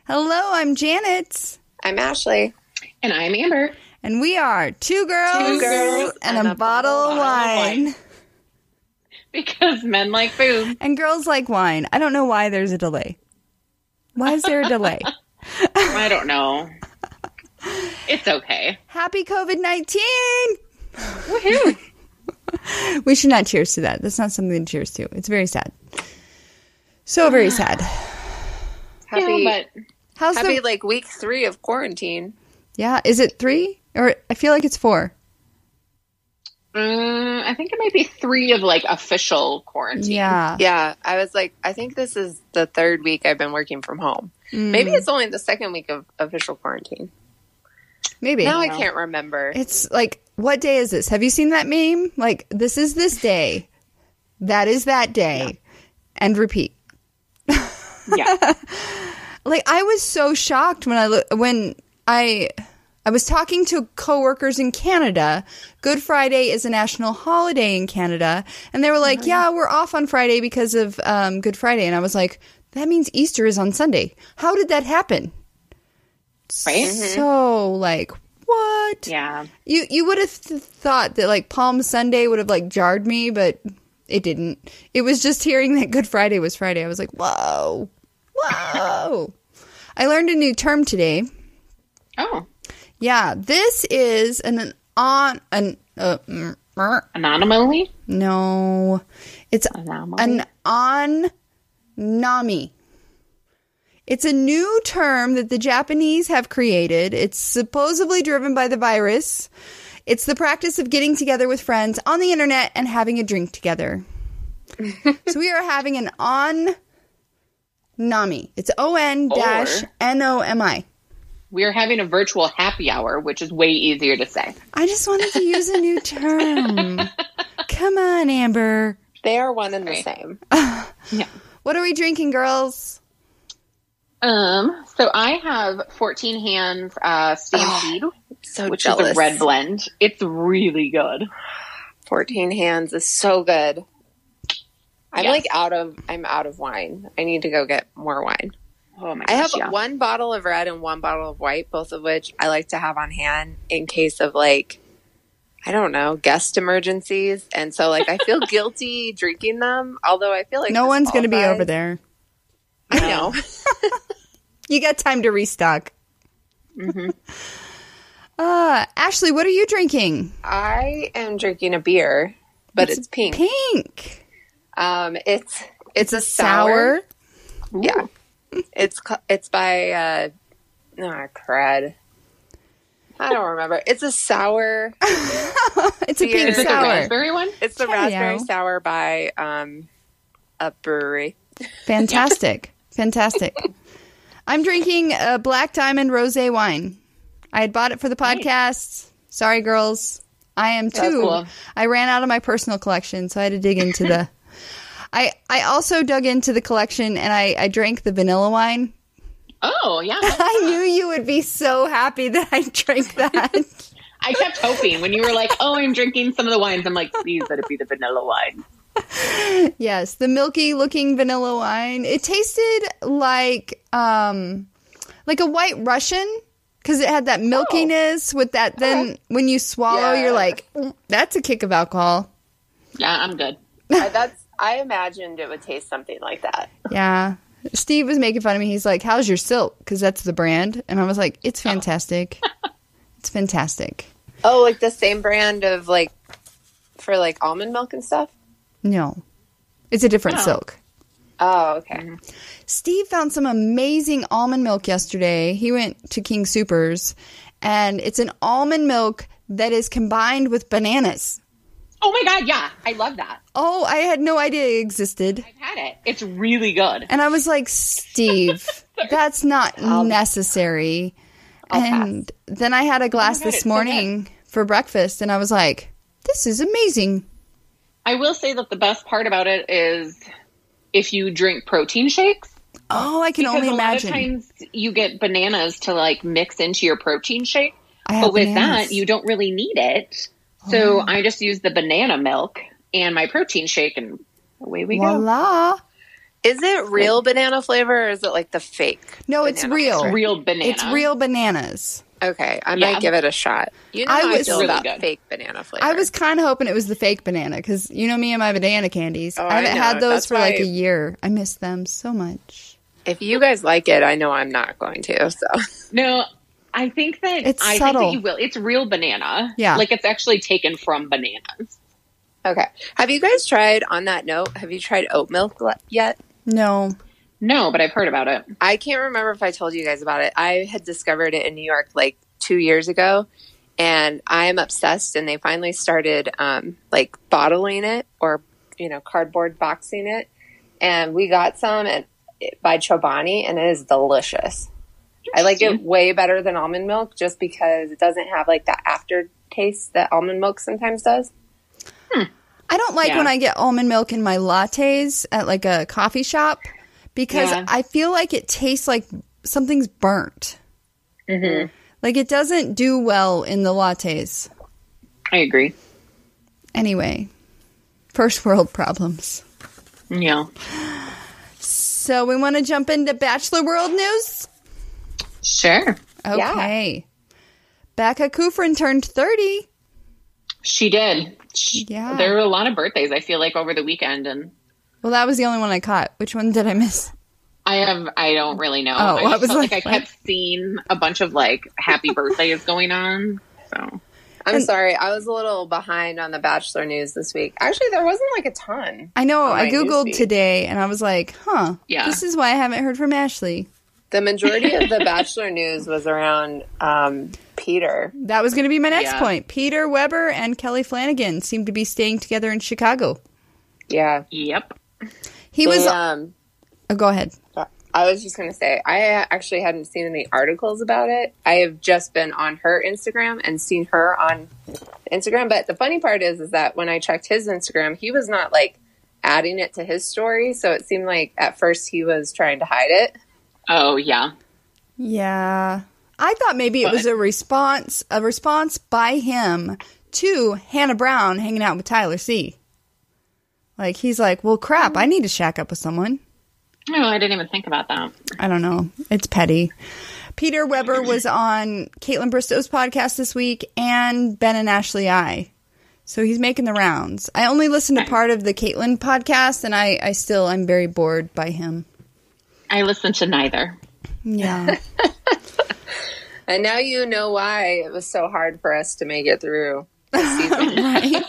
Hello, I'm Janet. I'm Ashley. And I'm Amber. And we are two girls and a bottle of wine. Because men like food. And girls like wine. I don't know why there's a delay. Why is there a delay? I don't know. It's okay. Happy COVID-19! Woohoo! We should not cheers to that. That's not something to cheers to. It's very sad. So very sad. Happy week 3 of quarantine. Yeah, is it 3? Or I feel like it's 4. I think it might be 3 of official quarantine. Yeah. I was like, I think this is the 3rd week I've been working from home. Maybe it's only the 2nd week of official quarantine. Maybe. Now I can't remember. It's like, what day is this? Have you seen that meme? Like, this is this day. That is that day. Yeah. And repeat. Yeah. I was so shocked when I was talking to coworkers in Canada. Good Friday is a national holiday in Canada. And they were like, yeah, we're off on Friday because of Good Friday. And I was like, that means Easter is on Sunday. How did that happen? Right? So, what? Yeah. You would have thought that, Palm Sunday would have, jarred me, but it didn't. It was just hearing that Good Friday was Friday. I was like, whoa. Whoa. I learned a new term today. Oh. Yeah, this is an anomaly? No. It's an on-nami. It's a new term that the Japanese have created. It's supposedly driven by the virus. It's the practice of getting together with friends on the internet and having a drink together. So we are having an on-nami. It's ON-NOMI. We are having a virtual happy hour, which is way easier to say. I just wanted to use a new term. Come on, Amber. They are one and the same. Yeah. What are we drinking, girls? So I have 14 Hands Stampede, which jealous. is a red blend. It's really good. 14 Hands is so good. I'm out of wine. I need to go get more wine. Oh my gosh, I have 1 bottle of red and 1 bottle of white, both of which I like to have on hand in case of I don't know, guest emergencies. And so I feel guilty drinking them, although I feel like no one's going to be over there. I know. You got time to restock. Mm-hmm. Ashley, what are you drinking? I am drinking a beer, but it's pink. Pink. It's a sour. Yeah. It's by crud. I don't remember. It's a sour. It's a pink Is it sour. the raspberry one? It's the raspberry sour by a brewery. Fantastic. Fantastic. I'm drinking a Black Diamond Rosé wine. I had bought it for the podcast. Sorry, girls. I am too. Cool. I ran out of my personal collection, so I had to dig into the... I also dug into the collection, and I drank the vanilla wine. Oh, yeah. I knew you would be so happy that I drank that. I kept hoping when you were like, oh, I'm drinking some of the wines. I'm like, please let it be the vanilla wine. Yes, the milky looking vanilla wine. It tasted like a White Russian because it had that milkiness with that. Then when you swallow, you're like, that's a kick of alcohol. Yeah, I'm good. I imagined it would taste something like that. Yeah. Steve was making fun of me. He's like, how's your silk? Because that's the brand. And I was like, it's fantastic. It's fantastic. Oh, like the same brand of for almond milk and stuff? No. It's a different silk. Oh, okay. Steve found some amazing almond milk yesterday. He went to King Soopers, and it's an almond milk that is combined with bananas. Oh my God, yeah. I love that. Oh, I had no idea it existed. I've had it. It's really good. And I was like, Steve, that's not necessary. And then I had a glass this morning for breakfast, and I was like, this is amazing. I will say that the best part about it is if you drink protein shakes. Oh, I can only imagine. A lot of times you get bananas to mix into your protein shake. But with that, you don't really need it. So I just use the banana milk and my protein shake, and away we go. Voila. Is it real banana flavor or is it like the fake? No, it's real. Flavor? Real banana. It's real bananas. Okay, I might give it a shot. You know I how I was feel really about good. fake banana flavor. I was kind of hoping it was the fake banana because you know me and my banana candies. Oh, I haven't I know. had those That's for like why- a year. I miss them so much. If you guys like it, I know I'm not going to. So No, I think that It's I subtle. think that you will. It's real banana. Yeah. Like it's actually taken from bananas. okay. Have you guys tried? On that note, have you tried oat milk yet? No. No, but I've heard about it. I can't remember if I told you guys about it. I had discovered it in New York like 2 years ago, and I am obsessed. And they finally started like bottling it or cardboard boxing it, and we got some by Chobani, and it is delicious. I like it way better than almond milk just because it doesn't have like that aftertaste that almond milk sometimes does. I don't like Yeah. when I get almond milk in my lattes at like a coffee shop because Yeah. I feel like it tastes like something's burnt. Mm-hmm. Like it doesn't do well in the lattes. I agree. Anyway, first world problems. Yeah. So we want to jump into Bachelor World news? Sure. Okay. Becca Kufrin turned 30. She did. Yeah. There were a lot of birthdays, I feel like, over the weekend, and Well, that was the only one I caught. Which one did I miss? I don't really know. Oh, I I just was felt like, like, I kept seeing a bunch of like happy birthdays going on. So I'm sorry, I was a little behind on the Bachelor news this week. Actually, there wasn't like a ton. I know. on I my Googled newsfeed. today and I was like, huh. Yeah. This is why I haven't heard from Ashley. The majority of the Bachelor news was around Peter. That was going to be my next Yeah. point. Peter Weber and Kelly Flanagan seem to be staying together in Chicago. Yeah. yep. He was. They, Oh, go ahead. I was just going to say, I actually hadn't seen any articles about it. I have just been on her Instagram and seen her on Instagram. But the funny part is that when I checked his Instagram, he was not like adding it to his story. So it seemed like at first he was trying to hide it. Oh yeah. Yeah. I thought maybe it was a response by him to Hannah Brown hanging out with Tyler C. Like, he's like, well, crap, I need to shack up with someone. No, I didn't even think about that. I don't know. It's petty. Peter Weber was on Caitlin Bristow's podcast this week and Ben and Ashley I. So he's making the rounds. I only listened to part of the Caitlin podcast, and I'm very bored by him. I listened to neither. Yeah. And now you know why it was so hard for us to make it through this season. Right.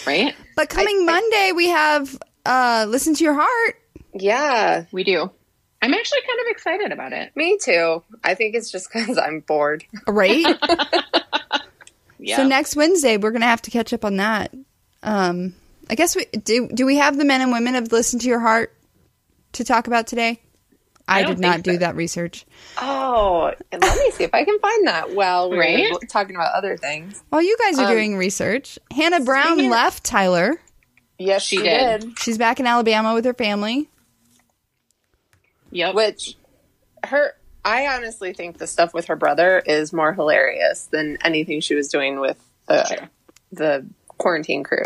Right? But coming Monday, we have Listen to Your Heart. Yeah, We do. I'm actually kind of excited about it. me too. I think it's just because I'm bored. Right? Yeah. So next Wednesday, we're going to have to catch up on that. I guess we do we have the men and women of Listen to Your Heart to talk about today? I don't did not think do so. that research. Oh, and let me see if I can find that while we're Right? talking about other things. While you guys are doing research, Hannah Brown speaking of- left Tyler. Yes, She she did. did. She's back in Alabama with her family. Yep. Which I honestly think the stuff with her brother is more hilarious than anything she was doing with the quarantine crew.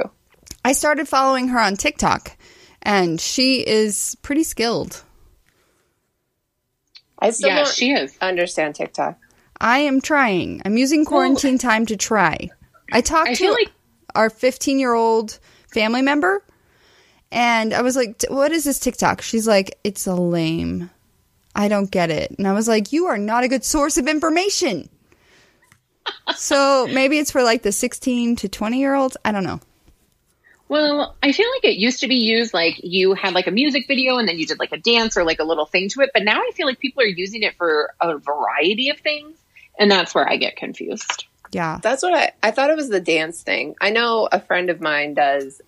I started following her on TikTok, and she is pretty skilled. I still Yeah, don't she is. understand TikTok. I am trying. I'm using quarantine time to try. I talked I to feel like our 15-year-old family member, and I was like, what is this TikTok? She's like, it's a lame. I don't get it. And I was like, you are not a good source of information. So maybe it's for like the 16 to 20-year-olds. I don't know. Well, I feel like it used to be used like you had like a music video and then you did like a dance or like a little thing to it. But now I feel like people are using it for a variety of things. And that's where I get confused. Yeah. That's what I thought it was the dance thing. I know a friend of mine does.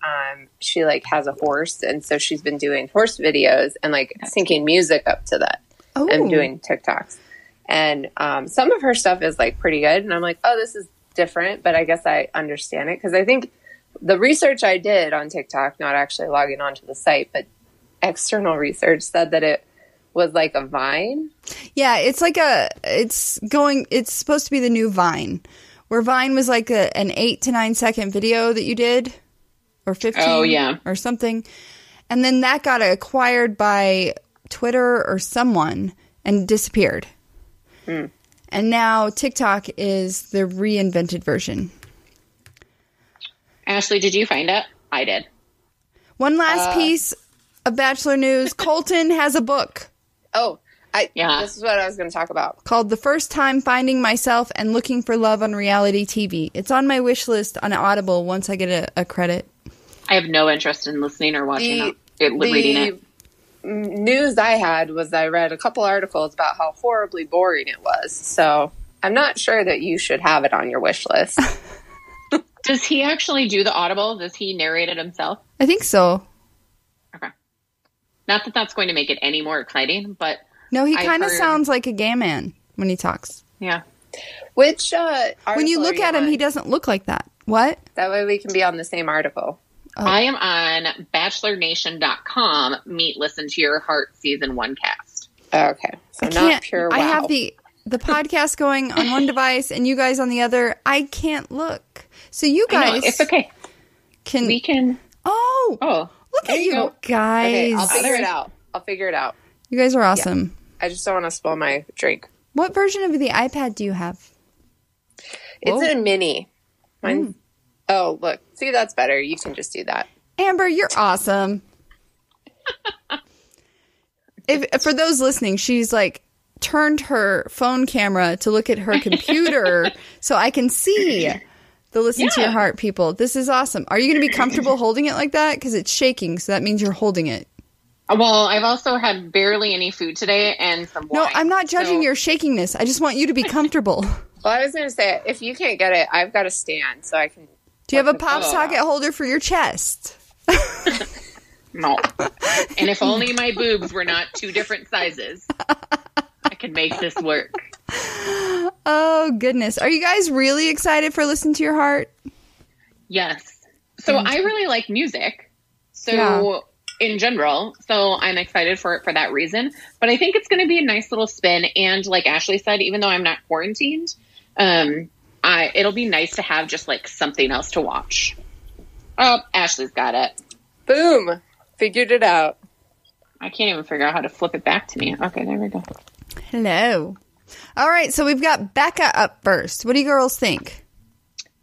She like has a horse, and so she's been doing horse videos and like syncing music up to that Oh. and doing TikToks. And some of her stuff is like pretty good, and I'm like, oh, this is different, but I guess I understand it because I think the research I did on TikTok, not actually logging onto the site, but external research said that it was like a Vine. Yeah, it's like it's supposed to be the new Vine, where Vine was like an 8 to 9 second video that you did, or 15, Oh, yeah. or something. And then that got acquired by Twitter or someone and disappeared. And now TikTok is the reinvented version. Ashley, did you find it? I did. One last piece of Bachelor news. Colton has a book. Oh, this is what I was going to talk about. Called The First Time Finding Myself and Looking for Love on Reality TV. It's on my wish list on Audible once I get a credit. I have no interest in listening or watching reading it. News I had was I read a couple articles about how horribly boring it was. So I'm not sure that you should have it on your wish list. Does he actually do the Audible? Does he narrate it himself? I think so. Okay. Not that that's going to make it any more exciting, but... No, he kind of sounds like a gay man when he talks. Yeah. Which when you look at him, he doesn't look like that. What? That way we can be on the same article. Oh. I am on BachelorNation.com. Meet Listen to Your Heart Season 1 cast. Okay. So not pure wow. I have the podcast going on one device and you guys on the other. I can't look. So you guys... I know, it's okay. We can... Oh! Look at you guys. Okay, I'll figure it out. You guys are awesome. Yeah. I just don't want to spill my drink. What version of the iPad do you have? It's a mini. Mine. Oh, look. See, that's better. You can just do that. Amber, you're awesome. For those listening, she's like turned her phone camera to look at her computer so I can see the Listen to Your Heart people. This is awesome. Are you going to be comfortable holding it like that? Because it's shaking, so that means you're holding it. Well, I've also had barely any food today and some wine. No, I'm not judging your shakiness. I just want you to be comfortable. Well, I was going to say, if you can't get it, I've got a stand so I can... Do you have a pop socket holder for your chest? No. And if only my boobs were not two different sizes, I could make this work. Oh, goodness. Are you guys really excited for Listen to Your Heart? Yes. So I really like music. So in general, so I'm excited for it for that reason. But I think it's going to be a nice little spin. And like Ashley said, even though I'm not quarantined, it'll be nice to have just like something else to watch. Oh, Ashley's got it. Boom. Figured it out. I can't even figure out how to flip it back to me. Okay, there we go. Hello. All right, so we've got Becca up first. What do you girls think?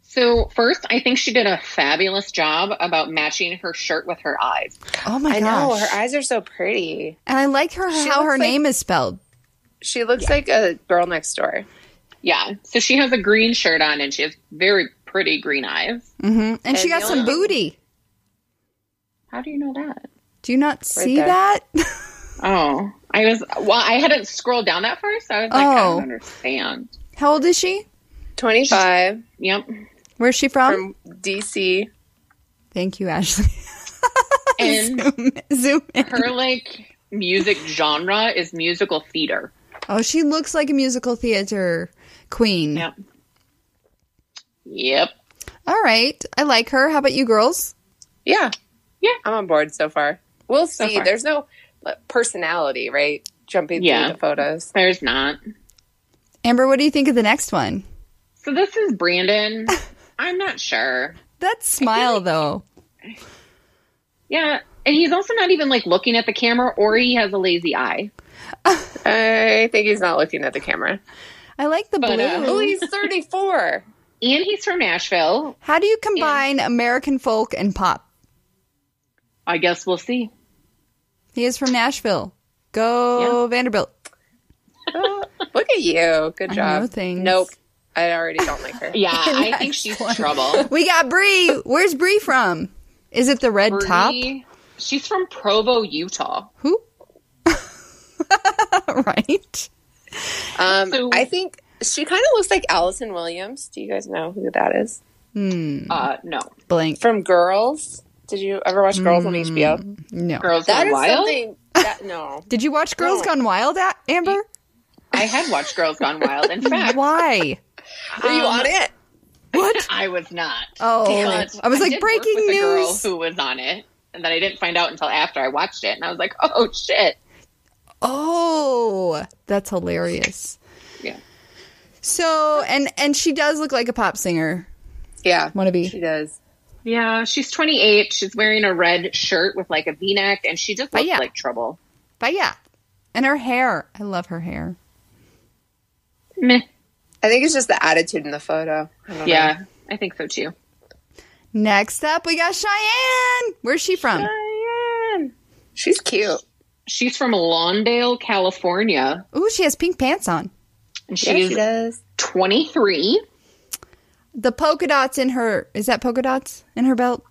So first, I think she did a fabulous job about matching her shirt with her eyes. Oh my gosh. I know, her eyes are so pretty. And I like how her name is spelled. She looks like a girl next door. Yeah, so she has a green shirt on and she has very pretty green eyes. Mm-hmm. And she got some booty. How do you know that? Do you not see that? Oh, I hadn't scrolled down that far, so I was like, I don't understand. How old is she? 25. Yep. Where's she from? From DC. Thank you, Ashley. And zoom in. Her like music genre is musical theater. Oh, she looks like a musical theater queen. Yep. All right. I like her. How about you girls? Yeah. I'm on board so far. We'll see. There's no personality, right? Jumping through the photos. There's not. Amber, what do you think of the next one? So this is Brandon. I'm not sure. That smile, though. Yeah. And he's also not even like looking at the camera, or he has a lazy eye. I think he's not looking at the camera. I like the blue. Oh, he's 34. And he's from Nashville. How do you combine American folk and pop? I guess we'll see. He is from Nashville. Go Vanderbilt. Look at you. Good job. I know things. Nope. I already don't like her. Yeah, I think she's trouble. We got Bree. Where's Bree from? Is it the red top? She's from Provo, Utah. Who? Right. I think she kind of looks like Allison Williams. Do you guys know who that is? No. Blank. From Girls. Did you ever watch Girls on HBO? No. Girls Gone Wild? No. Did you watch Girls Gone Wild, Amber? I had watched Girls Gone Wild. In fact. Why? Were you on it? What? I was not. Oh. But I was like, did breaking work with news. A girl who was on it. And then I didn't find out until after I watched it. And I was like, oh, shit. Oh, that's hilarious. Yeah. So, and she does look like a pop singer. Yeah. Wannabe. She does. Yeah, she's 28. She's wearing a red shirt with like a V-neck, and she just looks yeah. like trouble. But yeah. And her hair. I love her hair. Meh. I think it's just the attitude in the photo. I don't know. I think so too. Next up, we got Cheyenne. Where's she from? Cheyenne. She's cute. She's from Lawndale, California. Ooh, she has pink pants on. And Yeah, she's she does. 23. The polka dots in her, is that polka dots in her belt?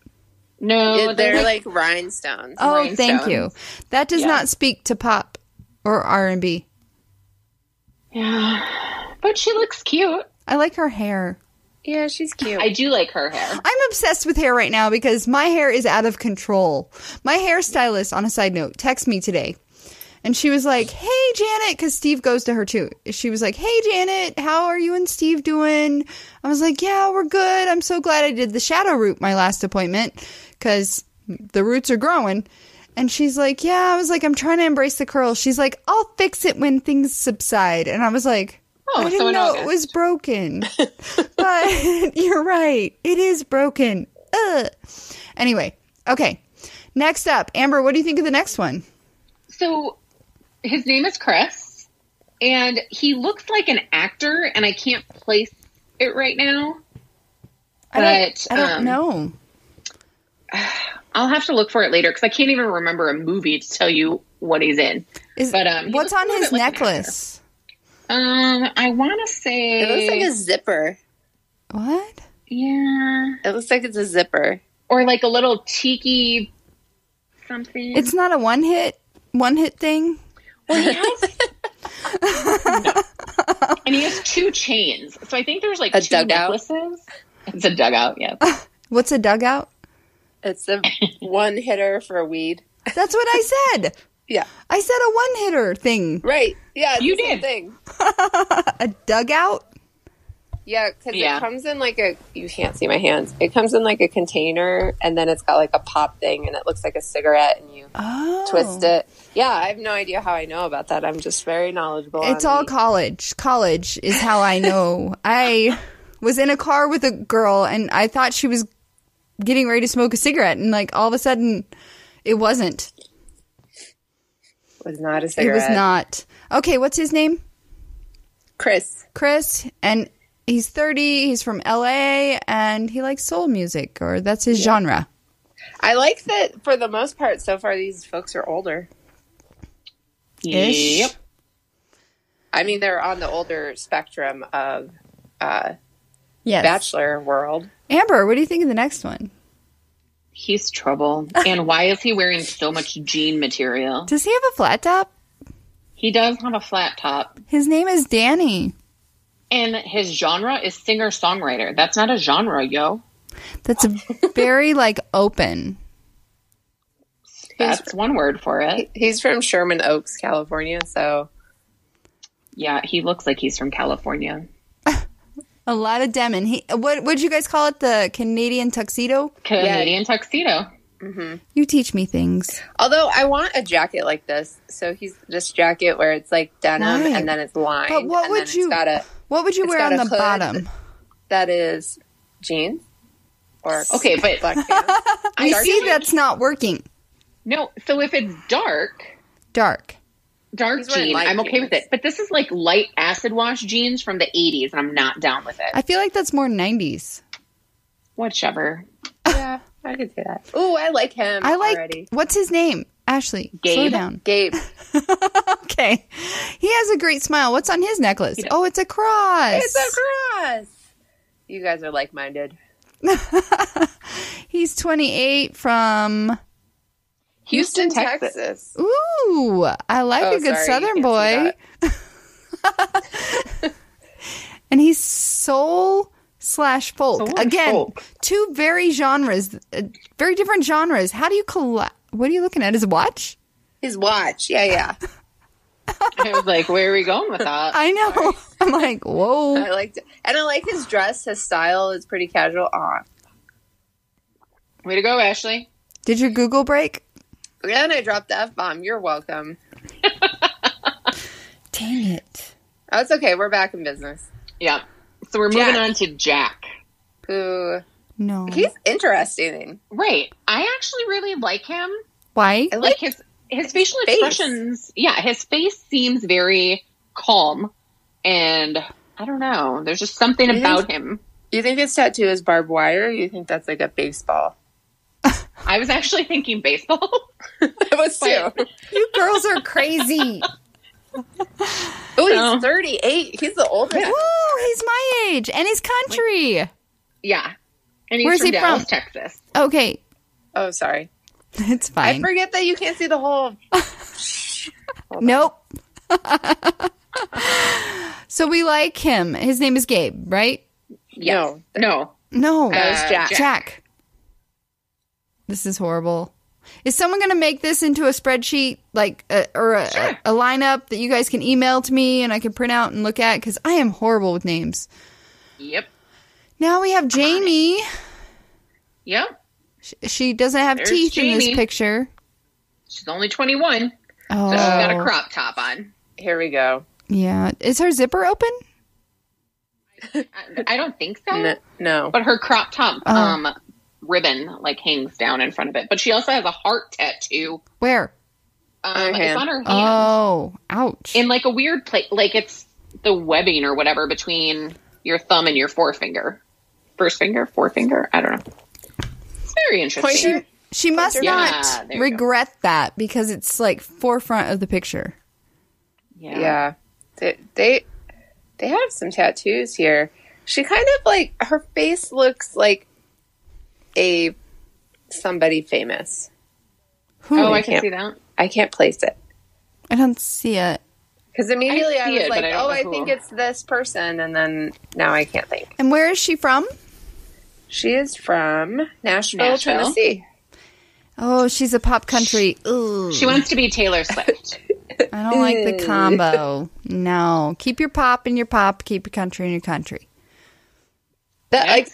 No, They're like rhinestones. Oh, Rhinestones. thank you. That does Yeah. not speak to pop or R&B. Yeah. But she looks cute. I like her hair. Yeah, she's cute. I do like her hair. I'm obsessed with hair right now because my hair is out of control. My hairstylist, on a side note, texted me today. And she was like, hey, Janet, because Steve goes to her too. She was like, hey, Janet, how are you and Steve doing? I was like, yeah, we're good. I'm so glad I did the shadow root my last appointment because the roots are growing. And she's like, yeah, I was like, I'm trying to embrace the curls. She's like, I'll fix it when things subside. And I was like, Oh, I so didn't in know August. it was broken. But you're right. It is broken. Ugh. Anyway, okay. Next up, Amber, what do you think of the next one? So his name is Chris, and he looks like an actor, and I can't place it right now. I don't know. I'll have to look for it later because I can't even remember a movie to tell you what he's in. Is, But he what's looks a on little his bit like an necklace? I want to say It looks like a zipper. What? yeah, It looks like it's a zipper. or like a little tiki something. It's not a one hit thing? Well, he has, no. And he has 2 chains. So I think there's like A 2 dugout? necklaces. It's a dugout, yeah. What's a dugout? It's a one hitter for weed. That's what I said. Yeah. I said a one hitter thing. Right. Yeah. It's You the same did. thing. A dugout? Yeah, because Yeah. it comes in like a, you can't see my hands. It comes in like a container and then it's got like a pop thing and it looks like a cigarette and you Oh. twist it. Yeah, I have no idea how I know about that. I'm just very knowledgeable. It's on all the- college. College is how I know. I was in a car with a girl and I thought she was getting ready to smoke a cigarette and like all of a sudden it wasn't. was not a It cigarette. was not. Okay, what's his name? Chris. Chris, and he's 30, he's from LA, and he likes soul music, or that's his genre. I like that for the most part so far these folks are older. Ish. Yep. I mean, they're on the older spectrum of Yes. bachelor world. Amber, what do you think of the next one? He's trouble. And why is he wearing so much jean material? Does he have a flat top? He does have a flat top. His name is Danny. And his genre is singer-songwriter. That's not a genre, yo. That's very, like, open. That's one word for it. He's from Sherman Oaks, California, so Yeah, he looks like he's from California. A lot of denim. What'd you guys call it? The Canadian tuxedo? Canadian tuxedo. You teach me things. although I want a jacket like this. So he's this jacket where it's like denim Right. and then it's lined. But what and would then it's you- got a, What would you It's wear got on a the hood. bottom? that is jeans or Okay, but black pants. I Dark see jeans? that's not working. no, so if it's dark Dark. He's wearing jean, light I'm okay with jeans. it. But this is like light acid wash jeans from the 80s, and I'm not down with it. I feel like that's more 90s. Whichever. Yeah, I could see that. Ooh, I like him I like. already. What's his name? Ashley. Slow Gabe? down. Gabe. Okay. He has a great smile. What's on his necklace? Oh, it's a cross. It's a cross. You guys are like-minded. He's 28 from. Houston, Texas. Texas. Ooh, I like Oh, a good sorry, Southern you boy. can't And he's soul / folk. Soul and Again, folk. two very genres, very different genres. How do you What are you looking at? His watch? His watch. Yeah. I was like, where are we going with that? I know. I'm like, whoa. I liked it. And I like his dress. His style is pretty casual. Aw. Way to go, Ashley. Did your Google break? And I dropped the F-bomb. You're welcome. Dang it. Oh, it's okay. We're back in business. Yeah. So we're moving Jack. on to Jack. Who No. He's interesting. Right. I actually really like him. Why? I Like his facial face. expressions. Yeah, his face seems very calm, and I don't know. There's just something about him. You think his tattoo is barbed wire? Or you think that's like a baseball? I was actually thinking baseball. It was too. You girls are crazy. Oh, he's 38. He's the oldest. Woo, he's my age. And he's country. Yeah. And he's Where's from he Dallas, from? Texas. Okay. Oh, sorry. It's fine. I forget that you can't see the whole. Nope. So we like him. His name is Gabe, right? Yes. No. No. That was Jack. Jack. This is horrible. Is someone going to make this into a spreadsheet, like, or a lineup that you guys can email to me and I can print out and look at? Because I am horrible with names. Yep. Now we have Jamie. Yep. She doesn't have There's teeth in this Jamie. picture. She's only 21. Oh. So she's got a crop top on. Here we go. Yeah. Is her zipper open? I don't think so. No. But her crop top ribbon like hangs down in front of it. But she also has a heart tattoo. Where? It's on her hand. Oh, ouch. In like a weird place. Like it's the webbing or whatever between your thumb and your forefinger. First finger, forefinger. I don't know. It's very interesting. She must Yeah, not there you regret that because it's like forefront of the picture. Yeah. They have some tattoos here. She kind of like, her face looks like somebody famous. Who? Oh, I can see that. I can't place it. I don't see it. Because immediately I see was it, like, but I don't know I who. think it's this person. And then now I can't think. And where is she from? She is from Nashville, Tennessee. Oh, she's a pop country. Ooh. She wants to be Taylor Swift. I don't like the combo. No. Keep your pop in your pop. Keep your country in your country. Like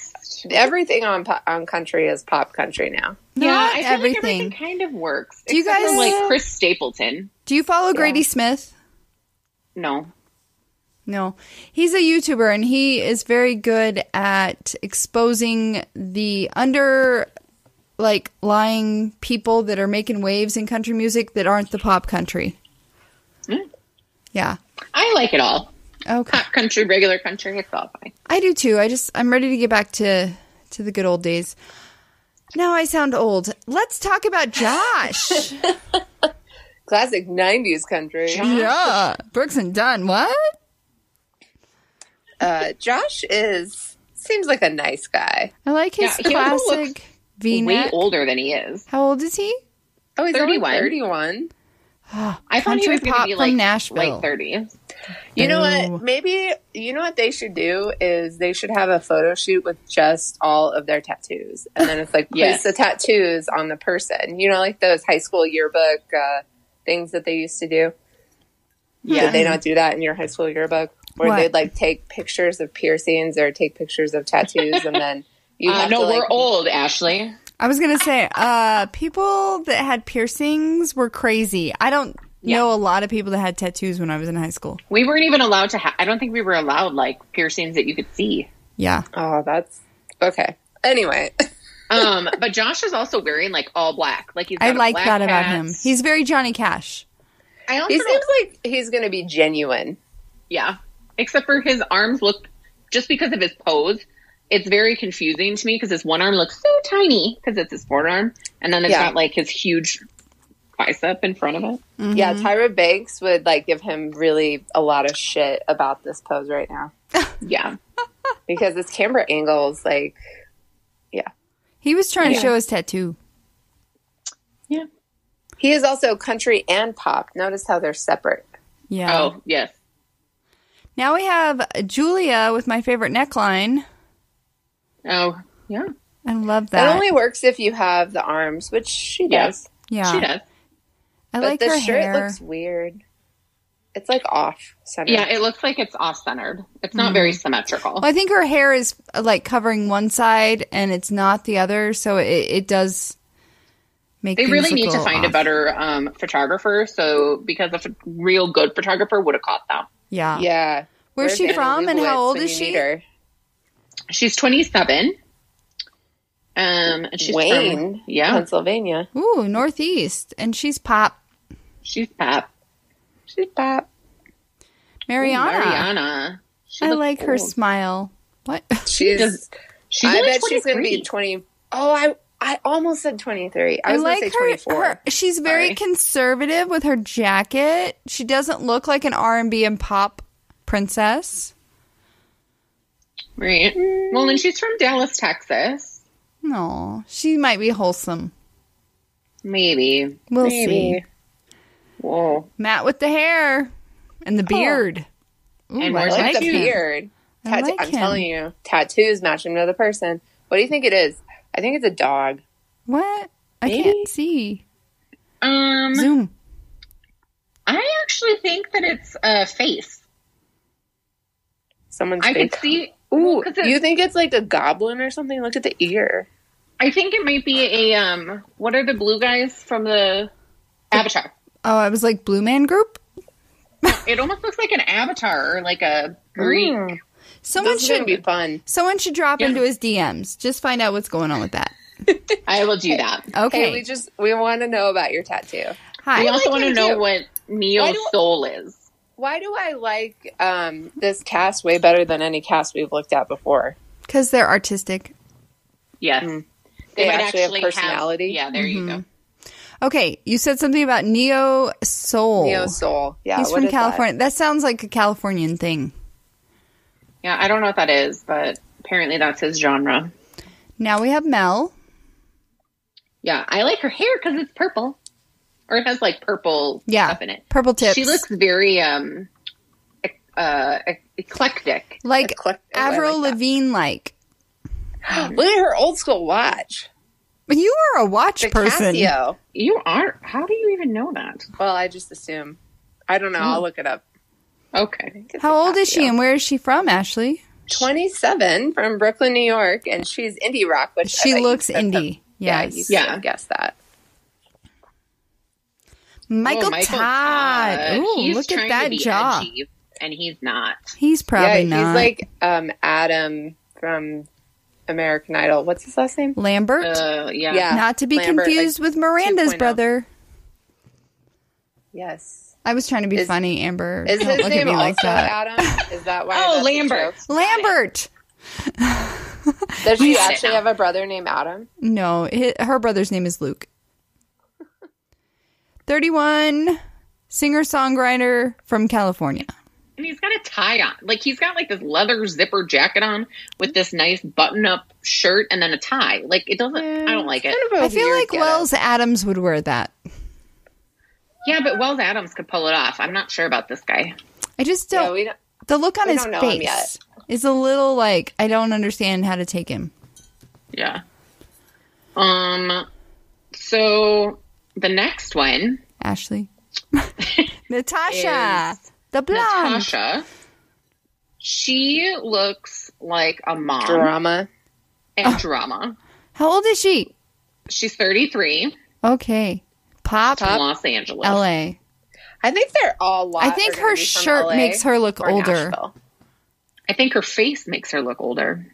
everything on country is pop country now. Not I feel everything. like everything kind of works. Do you except for, guys- like Chris Stapleton? Do you follow Grady Smith? No. No. He's a YouTuber and he is very good at exposing the lying people that are making waves in country music that aren't the pop country. Yeah. I like it all. Okay. Pop country, regular country, it's all fine. I do too. I'm ready to get back to the good old days. Now I sound old. Let's talk about Josh. Classic 90s country. Yeah. Brooks and Dunn. What? Josh seems like a nice guy. I like his Yeah, he also classic Way V-neck. older than he is. How old is he? Oh, he's 31. only 31. I thought he Country was going to pop be from like Nashville. late 30s. You know Ooh. what? Maybe, you know what they should do is they should have a photo shoot with just all of their tattoos. And then it's like, place the tattoos on the person. You know, like those high school yearbook things that they used to do. Yeah. Did they not do that in your high school yearbook? Where What? they'd like take pictures of piercings or take pictures of tattoos and then you have to we're old, Ashley. I was going to say, people that had piercings were crazy. I don't know a lot of people that had tattoos when I was in high school. We weren't even allowed to I don't think we were allowed like piercings that you could see. Yeah. Oh, that's okay. Anyway. But Josh is also wearing like all black. Like he's got I a like black that about hat. him. He's very Johnny Cash. I also He don't- seems like he's going to be genuine. Yeah. Except for his arms look, just because of his pose, it's very confusing to me because his one arm looks so tiny because it's his forearm. And then it's got like his huge bicep in front of it. Mm-hmm. Yeah, Tyra Banks would like give him really a lot of shit about this pose right now. Yeah. Because his camera angles, like, He was trying to show his tattoo. Yeah. he is also country and pop. Notice how they're separate. Yeah. Oh, yes. Now we have Julia with my favorite neckline. Oh, yeah. I love That that. only works if you have the arms, which she does. Yeah. She does. I But like the her shirt hair. looks weird. It's like off center. Yeah, it looks like it's off-centered. It's not very symmetrical. Well, I think her hair is like covering one side and it's not the other, so it does make They things really look need to little find a off. better photographer. So, because a real good photographer would have caught that. Yeah. Yeah. Where's she Anna from and how Leibovitz old when is you she? need her? She's 27. And she's Wayne, from, yeah, Pennsylvania. Ooh, Northeast. And she's pop. she's pop. She's pop. Mariana. Mariana. She I looks like her old. smile. What? She's She's I only bet she's going to 23. be 20. Oh, I almost said 23. I was going to say 24. She's very Sorry. conservative with her jacket. She doesn't look like an R&B and pop princess. Right. Well, and she's from Dallas, Texas. No, she might be wholesome. Maybe. We'll Maybe. see. Whoa. Matt with the hair and the beard. Ooh, And I where's I like like the him. beard. I like I'm him. telling you, tattoos match him to the person. What do you think it is? I think it's a dog. What? I Maybe? can't see. Um, Zoom. I actually think that it's a face. Someone's I face. could see. Ooh, 'cause you think it's like a goblin or something? Look at the ear. I think it might be a what are the blue guys from the Avatar? Oh, I was like Blue Man Group. It almost looks like an avatar or like a Greek. Mm. Someone This is going should to be fun. Someone should drop Yeah. into his DMs. Just find out what's going on with that. I will do that. Okay. Hey, we want to know about your tattoo. Hi. We also like want to him know too. what Neo's Why do- soul is. Why do I like this cast way better than any cast we've looked at before? Because they're artistic. Yes. They might actually have personality. Yeah, there you go. Okay, you said something about Neo Soul. Neo Soul. Yeah, He's what from is California. That sounds like a Californian thing. Yeah, I don't know what that is, but apparently that's his genre. Now we have Mel. Yeah, I like her hair because it's purple. Or it has like purple Yeah. stuff in it. Purple tips. She looks very eclectic. like Eclectic. I Avril like that. Lavigne-like. that? Look at her old school watch. But you are a watch The person. Casio. You are? How do you even know that? Well, I just assume. I don't know. I'll look it up. Okay. It's How a old is she Casio. and where is she from, Ashley? 27 from Brooklyn, New York, and she's indie rock. Which She I bet looks you could have- indie. Yeah, Yes. you Yeah. could have guessed that. Michael Todd. Ooh, He's look at trying that to be jaw. edgy, and he's not. He's probably yeah, not. he's like Adam from American Idol. What's his last name? Lambert. Yeah. Yeah. Not to be Lambert, confused like with Miranda's 2.0. brother. Yes. I was trying to be Is- funny, Amber. Is Don't his look at name me also like that. Adam? Is that why? Oh, that's the Lambert. joke? Lambert. Does she Got it actually now. have a brother named Adam? No, her brother's name is Luke. 31, singer-songwriter from California. And he's got a tie on. Like, he's got, like, this leather zipper jacket on with this nice button-up shirt and then a tie. Like, it doesn't... I don't like it. Kind of a I feel weird like getup. Wells Adams would wear that. Yeah, but Wells Adams could pull it off. I'm not sure about this guy. I just Yeah, don't. we don't. The look on we his don't know him face yet. is a little like, I don't understand how to take him. Yeah. So, the next one... Ashley. Natasha. The blonde. Natasha. She looks like a mom. Drama. And drama. How old is she? She's 33 Okay. Pop, from Los Angeles. LA. I think they're all. I think her shirt makes her look older. Nashville. I think her face makes her look older.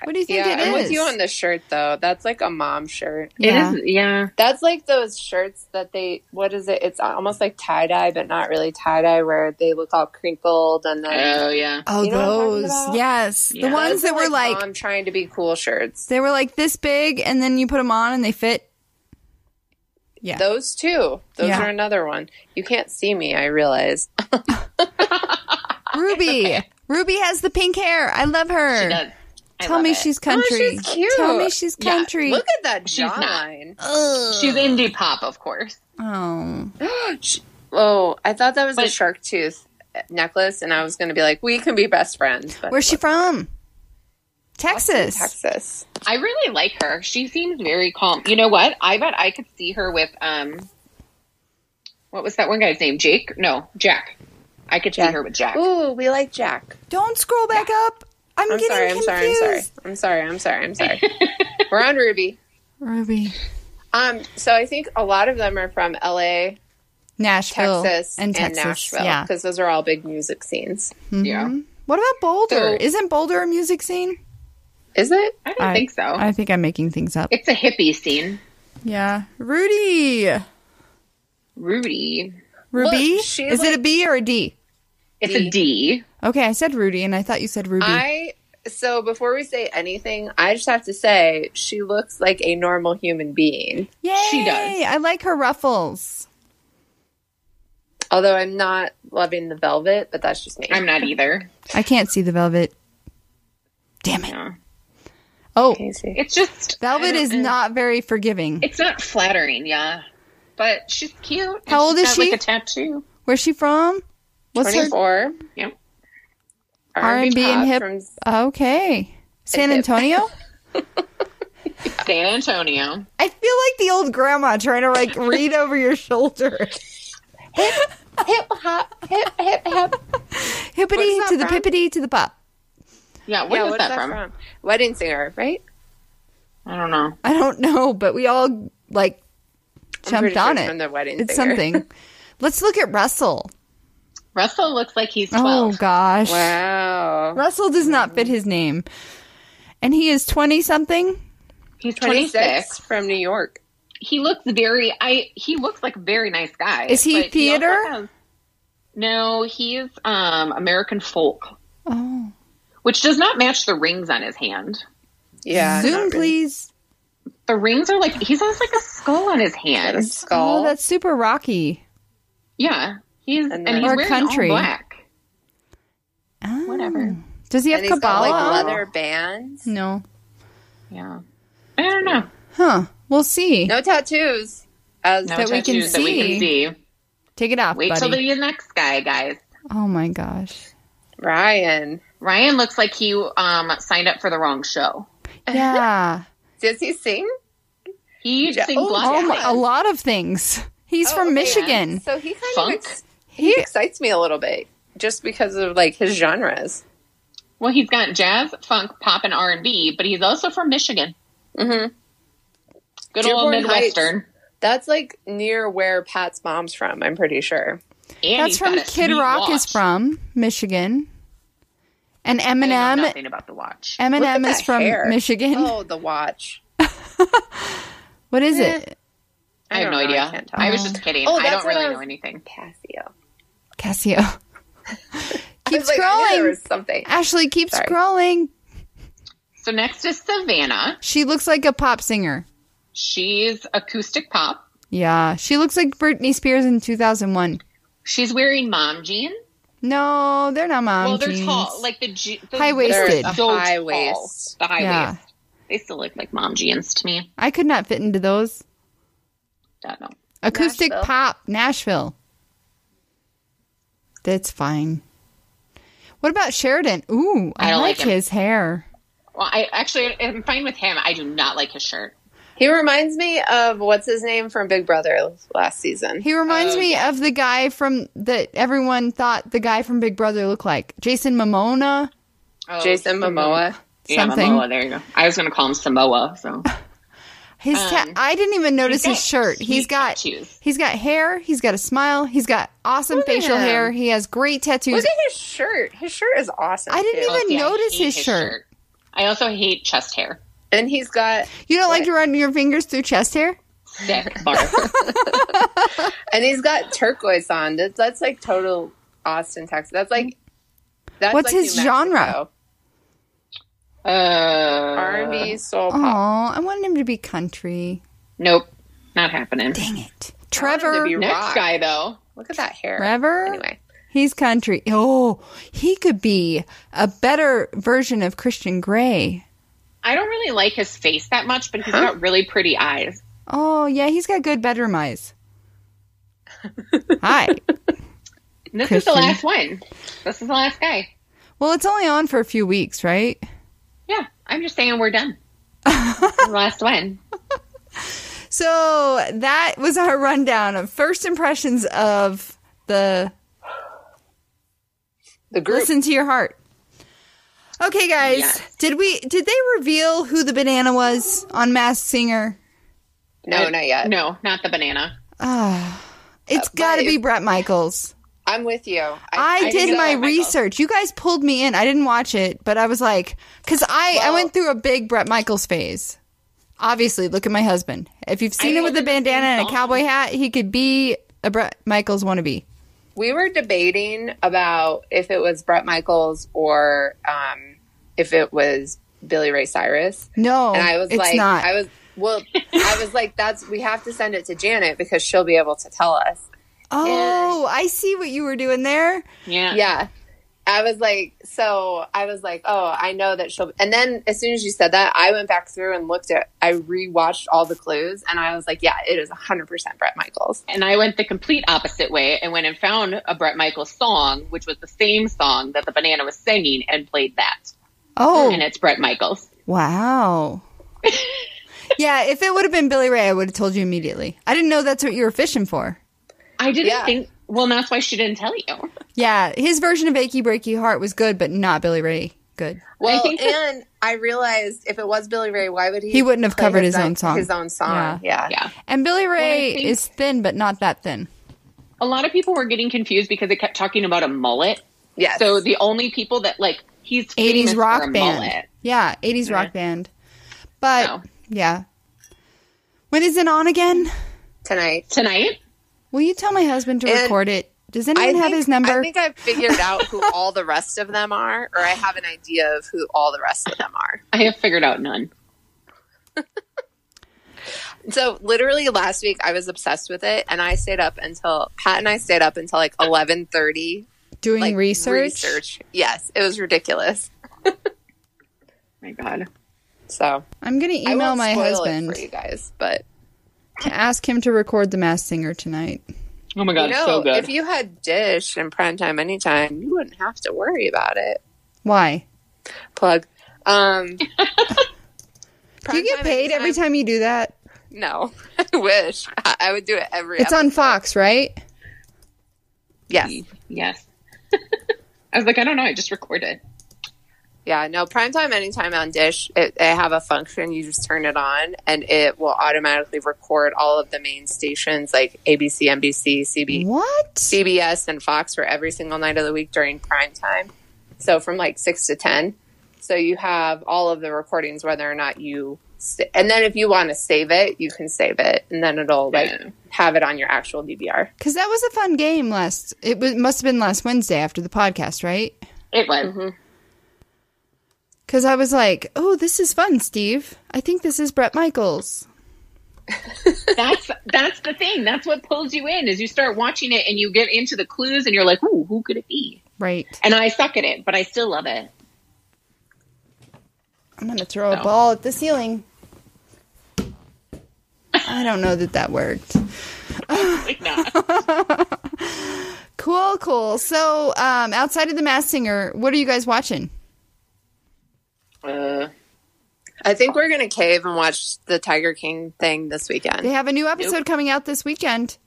What do you think Yeah, it I'm is? with you on the shirt though. That's like a mom shirt. Yeah. It is, yeah. That's like those shirts that what is it? It's almost like tie dye, but not really tie dye, where they look all crinkled and then. Oh, yeah. Oh, You know what I'm talking those. about? Yes. Yeah. The ones Those that are were like, mom trying to be cool shirts. they were like this big and then you put them on and they fit. Yeah. Those two. Those Yeah. are another one. You can't see me, I realize. Ruby. Ruby has the pink hair. I love her. She does. I Tell love me it. she's country. Oh, she's cute. Tell me she's Yeah, country. Look at that She's not. jawline. She's indie pop, of course. Oh. Oh, I thought that was a But- shark tooth necklace, and I was going to be like, we can be best friends. But Where's she from? Texas. Texas. I really like her. She seems very calm. You know what? I bet I could see her with, what was that one guy's name? Jake? No, Jack. I could see her with Jack. Ooh, we like Jack. Don't scroll back up. I'm I'm getting sorry, confused. I'm sorry. We're on Ruby. Ruby. So I think a lot of them are from LA, Nashville. Texas, and Texas. Nashville. Yeah. Because those are all big music scenes. Yeah. What about Boulder? So- Isn't Boulder a music scene? Is it? I don't think so. I think I'm making things up. It's a hippie scene. Yeah. Rudy. Ruby. Ruby? Look, Is it a B or a D? It's a D. Okay, I said Rudy, and I thought you said Ruby. So before we say anything, I just have to say she looks like a normal human being. Yay! She does. I like her ruffles. Although I'm not loving the velvet, but that's just me. I'm not either. I can't see the velvet. Damn it. Yeah. Oh, Casey. It's just... velvet is not very forgiving. It's not flattering, yeah. But she's cute. How old is she? Like a tattoo. Where's she from? What's 24. Yep. R&B and hip? From Okay. San hip. Antonio? San Antonio. I feel like the old grandma trying to like read over your shoulder. hip hop, hip hip hip. Hippity What's to that the from? pippity to the pop. Yeah, what's what's that from? Wedding Singer, right? I don't know. I don't know, but we all like I'm jumped pretty on sure it's it. from the Wedding It's Singer. something. Let's look at Russell. Russell looks like he's 12. Oh gosh. Wow. Russell does not fit his name. And he is 20 something? He's 26 26. from New York. He looks he looks like a very nice guy. Is he but theater? also has- no, he's American folk, Oh. which does not match the rings on his hand. Yeah. Zoom, not really. please. The rings are like, he has like a skull on his Got hand. a skull. Oh, that's super rocky. Yeah. He's And and he's Or wearing country. all black. Oh. Whatever. Does he have and he's got Kabbalah? like on? leather bands. No. Yeah. I don't know. Huh. We'll see. No tattoos. As No That we can tattoos that we can see. Take it off, Wait buddy. till the next guy, guys. Oh my gosh. Ryan. Ryan looks like he signed up for the wrong show. Yeah. Does he sing? He Yeah. sings Oh, lots Oh of my, things. a lot of things. He's from okay, Michigan. yeah. So he kind Funk? of he excites me a little bit just because of like his genres. Well, he's got jazz, funk, pop, and R&B, but he's also from Michigan. Mm-hmm. Good Dearborn old Midwestern. That's like near where Pat's mom's from, I'm pretty sure. And That's he's from got a Kid sweet Rock is watch. from Michigan. And I know Eminem nothing about the watch. Look at Eminem is that from hair. Michigan. Oh, the watch. What is it? I have don't no know. I idea. can't tell. I was just kidding. Oh, I that's don't what really I was- know anything. Casio. Casio. Keep I was like, I knew there scrolling. was something. Ashley, keep Sorry. scrolling. So next is Savannah. She looks like a pop singer. She's acoustic pop. Yeah. She looks like Britney Spears in 2001. She's wearing mom jeans. No, they're not mom Well, they're jeans. tall, like the High-waisted. they're The so high tall. waist. The high Yeah. waist. They still look like mom jeans to me. I could not fit into those. Don't know. Acoustic Nashville. pop, Nashville. That's fine. What about Sheridan? Ooh, I, I don't like like him. his hair. Well, I'm fine with him. I do not like his shirt. He reminds me of what's his name from Big Brother last season. He reminds Oh, me yeah. of the guy from that everyone thought the guy from Big Brother looked like. Jason Momoa. Oh, Jason Momoa. Yeah, something. Momoa. There you go. I was going to call him Samoa. So His I didn't even notice he's his got shirt. sweet He's got tattoos. he's got hair. He's got a smile. He's got awesome Look at facial him. hair. He has great tattoos. Look at his shirt. His shirt is awesome. I didn't too. even See, I notice hate his shirt. I also hate chest hair. And he's got You don't like What? to run your fingers through chest hair? Sick. Barf. and he's got turquoise on. That's like total Austin, Texas. That's What's like his New genre? Mexico. R&B, soul Oh, pop. I wanted him to be country. Nope. Not happening. Dang it. I want him to Trevor. be Next rock. guy, though. Look at that hair. Trevor? Anyway. He's country. Oh, he could be a better version of Christian Grey. I don't really like his face that much, but he's got really pretty eyes. Oh, yeah, he's got good bedroom eyes. Hi. This is Christian. the last one. This is the last guy. Well, it's only on for a few weeks, right? Yeah, I'm just saying we're done. This is the last one. So that was our rundown of first impressions of the The group. Listen to Your Heart. Okay, guys, Yes. did they reveal who the banana was on Masked Singer? No, not yet. No, not the banana. It's but got to be if- Bret Michaels. I'm with you. I did my research. You guys pulled me in. I didn't watch it, but I was like, because I went through a big Bret Michaels phase. Obviously, look at my husband. If you've seen him with a bandana and a cowboy hat, he could be a Bret Michaels wannabe. We were debating about if it was Bret Michaels or if it was Billy Ray Cyrus. No, and I was it's like, not. I was like, we have to send it to Janet because she'll be able to tell us. Oh, I see what you were doing there. Yeah. I was like, oh, I know that she'll. And then as soon as you said that, I went back through and I rewatched all the clues, and I was like, yeah, it is 100% Bret Michaels. And I went the complete opposite way and went and found a Bret Michaels song, which was the same song that the banana was singing, and played that. Oh. And it's Bret Michaels. Wow. Yeah, if it would have been Billy Ray, I would have told you immediately. I didn't know that's what you were fishing for. I didn't think. Well, that's why she didn't tell you. Yeah, his version of Achy Breaky Heart was good, but not Billy Ray good. Well, and I realized if it was Billy Ray, why would he? He wouldn't have covered his own song. His own song, yeah. And Billy Ray is thin, but not that thin. A lot of people were getting confused because it kept talking about a mullet. Yes. So the only people that he's 80s rock for a band. mullet. Yeah, 80s rock band. But yeah, when is it on again? Tonight. Will you tell my husband to record it? Does anyone have his number? I think I've figured out who all the rest of them are, or I have an idea of who all the rest of them are. I have figured out none. So literally last week I was obsessed with it, and Pat and I stayed up until like 11:30 doing research. Yes, it was ridiculous. My God. So I'm gonna email my husband for you guys, but to ask him to record The Masked Singer tonight. Oh my God, so good. If you had Dish and Primetime Anytime, you wouldn't have to worry about it. Why? Plug. Do you get paid every time you do that? No. I wish. I would do it every It's episode. on Fox, right? Yes. Yes. I was like, I don't know. I just recorded. Yeah, no, Primetime Anytime on Dish, they have a function. You just turn it on, and it will automatically record all of the main stations like ABC, NBC, CBS, and Fox for every single night of the week during prime time. So from like 6 to 10. So you have all of the recordings, whether or not you... and then if you want to save it, you can save it. And then it'll have it on your actual DVR. Because that was a fun game must have been last Wednesday after the podcast, right? It was. Mm-hmm. Because I was like, oh, this is fun, Steve. I think this is Bret Michaels. That's the thing. That's what pulls you in, is you start watching it and you get into the clues and you're like, ooh, who could it be? Right. And I suck at it, but I still love it. I'm going to throw a ball at the ceiling. I don't know that worked. Like not. Cool. So, outside of The Masked Singer, what are you guys watching? I think we're going to cave and watch the Tiger King thing this weekend. They have a new episode coming out this weekend.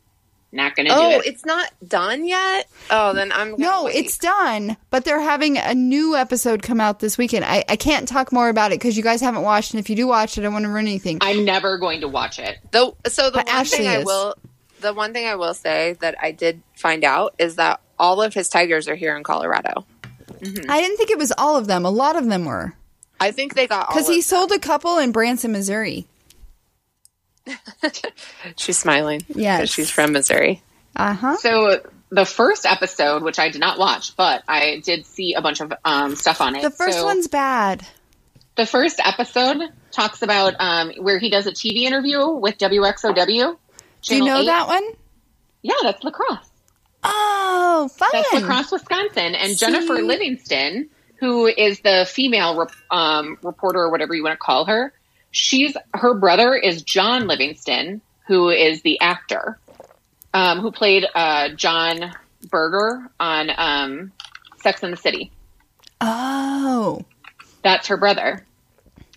Not going to do it. Oh, it's not done yet? Oh, then I'm going to No, it's done, but they're having a new episode come out this weekend. I can't talk more about it because you guys haven't watched, and if you do watch it, I don't want to ruin anything. I'm never going to watch it. The one thing I will say that I did find out is that all of his tigers are here in Colorado. Mm-hmm. I didn't think it was all of them. A lot of them were. I think they got all because he sold a couple in Branson, Missouri. She's smiling. Yes. Because she's from Missouri. Uh-huh. So the first episode, which I did not watch, but I did see a bunch of stuff on it. The first one's bad. The first episode talks about where he does a TV interview with WXOW. Do you know 8. that one? Yeah, that's La Crosse. Oh, fun. That's La Crosse, Wisconsin. And Jennifer Livingston, who is the female reporter or whatever you want to call her, her brother is John Livingston, who is the actor who played John Berger on Sex and the City. Oh. That's her brother.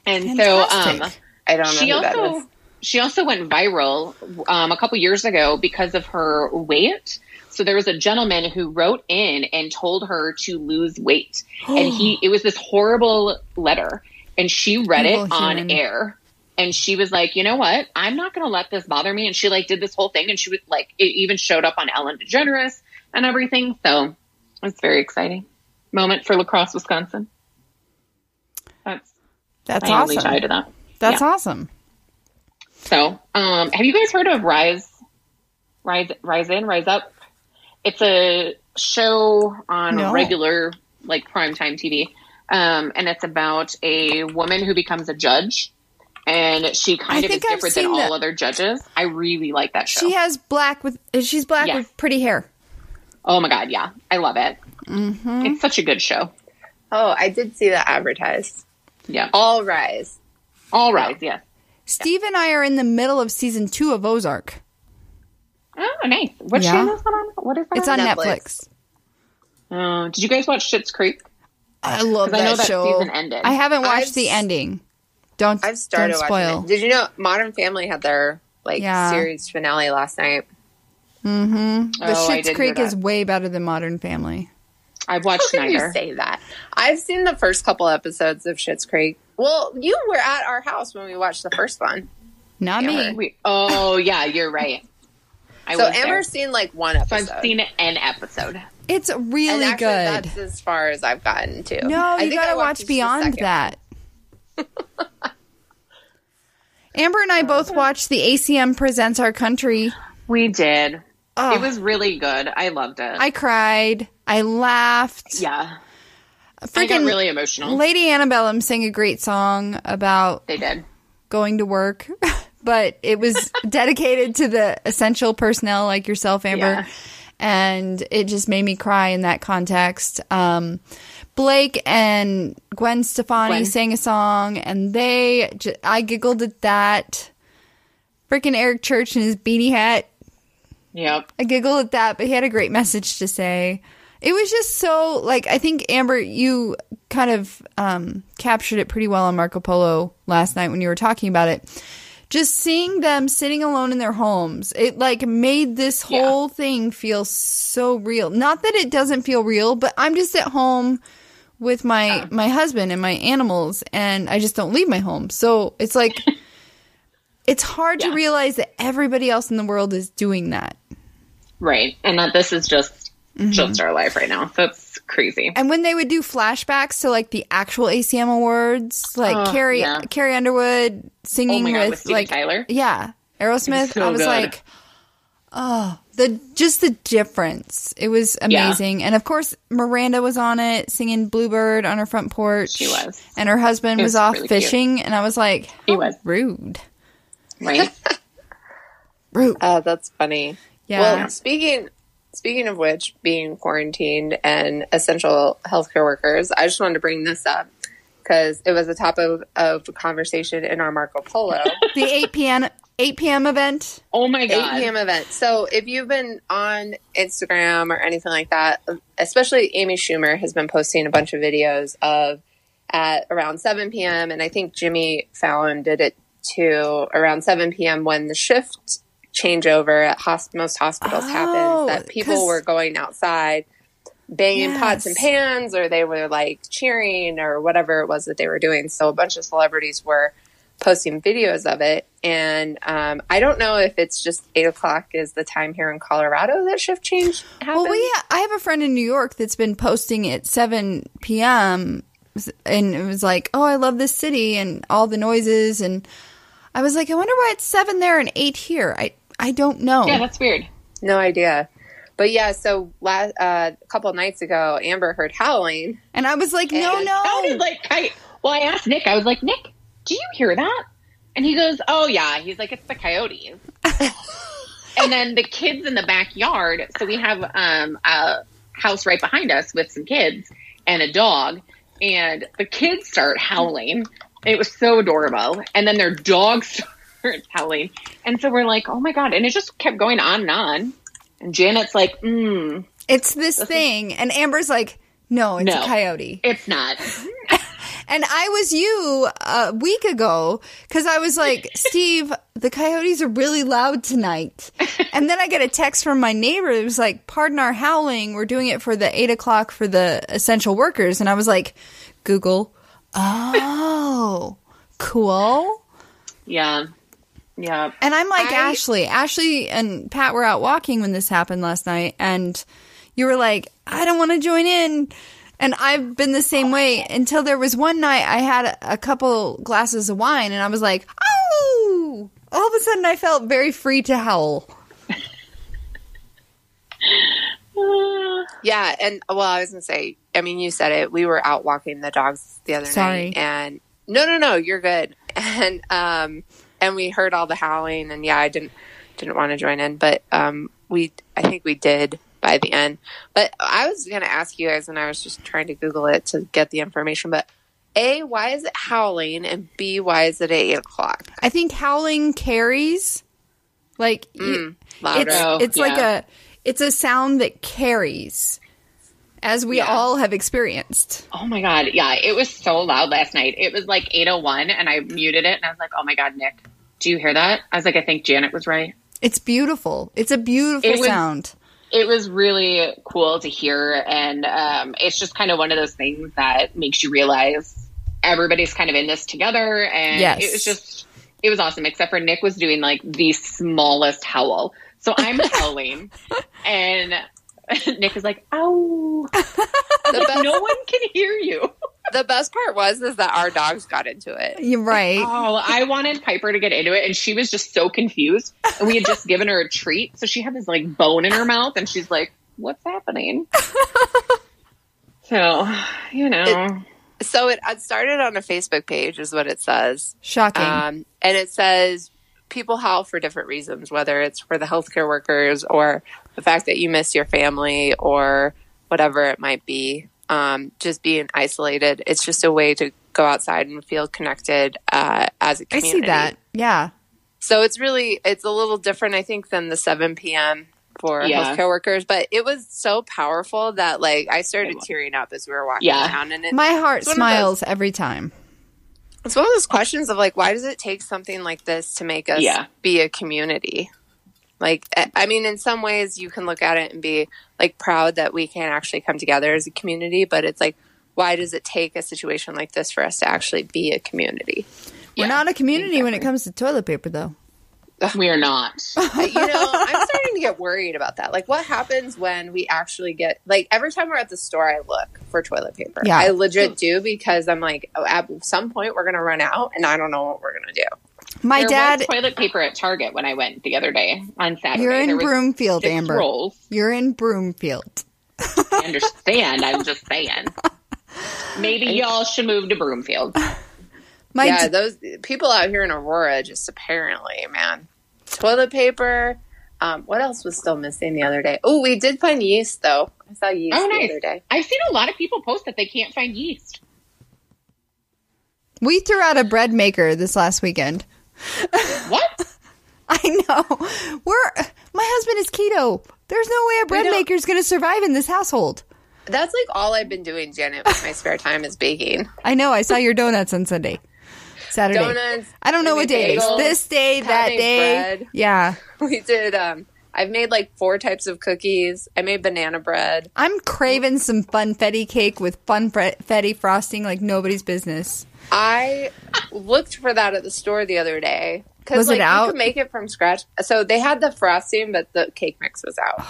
And fantastic. So I don't know who that is. She also went viral a couple years ago because of her weight. So there was a gentleman who wrote in and told her to lose weight. And it was this horrible letter. And she read it on air. And she was like, you know what? I'm not going to let this bother me. And she did this whole thing. And she was like, it even showed up on Ellen DeGeneres. and everything. So it's very exciting moment for La Crosse, Wisconsin. That's I only awesome. tie to that. That's awesome. So, have you guys heard of Rise In, Rise Up? It's a show on regular, like, primetime TV. And it's about a woman who becomes a judge. And she kind of is different than all other judges. I really like that show. She's black with pretty hair. Oh my God, yeah. I love it. Mm-hmm. It's such a good show. Oh, I did see that advertised. Yeah. All Rise. All Rise, yes. Steve and I are in the middle of season 2 of Ozark. Oh, nice. What channel is that on? What is that? It's on Netflix. Did you guys watch Schitt's Creek? I love that show. Season ended. I haven't watched the ending. I've started watching it. Did you know Modern Family had their series finale last night? Mm-hmm. The Schitt's Creek is way better than Modern Family. I've watched neither. How can you say that? I've seen the first couple episodes of Schitt's Creek. Well, you were at our house when we watched the first one. Not me. Yeah, you're right. Amber's seen like one episode. So I've seen an episode. It's really good. That's as far as I've gotten to. No, you gotta watch beyond that. Amber and I both watched the ACM Presents Our Country. We did. Oh. It was really good. I loved it. I cried. I laughed. Yeah. I got really emotional. Lady Antebellum sang a great song about going to work, but it was dedicated to the essential personnel like yourself, Amber. Yeah. And it just made me cry in that context. Blake and Gwen Stefani sang a song, and I giggled at that. Freaking Eric Church in his beanie hat. Yep. I giggled at that, but he had a great message to say. It was just so, I think, Amber, you kind of captured it pretty well on Marco Polo last night when you were talking about it. Just seeing them sitting alone in their homes, it, made this whole thing feel so real. Not that it doesn't feel real, but I'm just at home with my husband and my animals, and I just don't leave my home. So it's it's hard to realize that everybody else in the world is doing that. Right. And that this is just our life right now. So it's crazy. And when they would do flashbacks to the actual ACM awards, Carrie Underwood singing with Tyler. Yeah. Aerosmith. So I was good. the difference. It was amazing. Yeah. And of course, Miranda was on it singing Bluebird on her front porch. She was. And her husband was off really fishing. Cute. And I was like, he was rude. Right. Rude. That's funny. Yeah. Well, speaking of which, being quarantined and essential healthcare workers, I just wanted to bring this up because it was a topic of conversation in our Marco Polo. The 8 p.m. event. Oh my God. 8 p.m. event. So if you've been on Instagram or anything like that, especially Amy Schumer has been posting a bunch of videos of at around 7 p.m. And I think Jimmy Fallon did it too around 7 p.m. when the shift changeover at most hospitals happens, that people were going outside banging pots and pans, or they were cheering or whatever it was that they were doing. So a bunch of celebrities were posting videos of it. And I don't know if it's just 8 o'clock is the time here in Colorado that shift change happens. Well, I have a friend in New York that's been posting at 7 p.m. and it was oh, I love this city and all the noises. And I was I wonder why it's 7 there and 8 here. I don't know. Yeah, that's weird. No idea. But yeah, so a couple of nights ago, Amber heard howling. And I was no. Well, I asked Nick. I was like, Nick, do you hear that? And he goes, oh, yeah. He's like, it's the coyotes. And then the kids in the backyard. So we have a house right behind us with some kids and a dog. And the kids start howling. It was so adorable. And then their dog starts howling. And so we're like, oh, my God. And it just kept going on and on. And Janet's like, it's this thing. And Amber's like, no, it's a coyote. It's not. And I was you a week ago because I was like, Steve, the coyotes are really loud tonight. And then I get a text from my neighbor. It was like, pardon our howling. We're doing it for the 8 o'clock for the essential workers. And I was like, Google. Oh, cool. Yeah. Yeah. And I'm like, Ashley and Pat were out walking when this happened last night. And, you were like, I don't want to join in. And I've been the same way until there was one night I had a couple glasses of wine and I was like, oh! All of a sudden I felt very free to howl. Yeah, and well, I was gonna say, I mean, you said it. We were out walking the dogs the other night, and no, you're good. And we heard all the howling, and yeah, I didn't want to join in, but I think we did by the end. But I was gonna ask you guys, and I was just trying to Google it to get the information. But A, why is it howling, and B, why is it at 8:00? I think howling carries, like louder. It's like it's a sound that carries, as we all have experienced. Oh my God. Yeah. It was so loud last night. It was like 8:01 and I muted it and I was like, oh my God, Nick, do you hear that? I was like, I think Janet was right. It's beautiful. It's a beautiful sound. It was really cool to hear. And it's just kind of one of those things that makes you realize everybody's kind of in this together. And it was awesome. Except for Nick was doing like the smallest howl. So I'm howling, and Nick is like, ow. No one can hear you. The best part is that our dogs got into it. You're right. Oh, I wanted Piper to get into it, and she was just so confused. And we had just given her a treat, so she had this like bone in her mouth, and she's like, what's happening? So, So it started on a Facebook page is what it says. Shocking. And it says, people howl for different reasons, whether it's for the healthcare workers or the fact that you miss your family or whatever it might be. Just being isolated. It's just a way to go outside and feel connected as a community. I see that. Yeah. So it's a little different, I think, than the 7 p.m. for healthcare workers. But it was so powerful that like I started tearing up as we were walking down. And my heart smiles every time. It's one of those questions of like, why does it take something like this to make us be a community? Like, I mean, in some ways you can look at it and be like proud that we can actually come together as a community, but it's like, why does it take a situation like this for us to actually be a community? We're not a community when it comes to toilet paper, though. We are not. I'm starting to get worried about that. Like, what happens when we actually get, like, every time we're at the store, I look for toilet paper. Yeah. I legit do, because I'm like, at some point we're going to run out, and I don't know what we're going to do. My dad was toilet paper at Target when I went the other day on Saturday. You're in Broomfield, 6 Amber. rolls. You're in Broomfield. I understand. I'm just saying. Maybe y'all should move to Broomfield. Those people out here in Aurora just apparently, man. Toilet paper. What else was still missing the other day? Oh, we did find yeast, though. I saw yeast the other day. I've seen a lot of people post that they can't find yeast. We threw out a bread maker this last weekend. What? I know. My husband is keto. There's no way a bread maker is going to survive in this household. That's like all I've been doing, Janet, with my spare time is baking. I know. I saw your donuts on Saturday. Donuts. I don't know what day it is. This day, that day. Bread. Yeah. We did. I've made like 4 types of cookies. I made banana bread. I'm craving some funfetti cake with funfetti frosting like nobody's business. I looked for that at the store the other day. Was it out? You could make it from scratch. So they had the frosting, but the cake mix was out.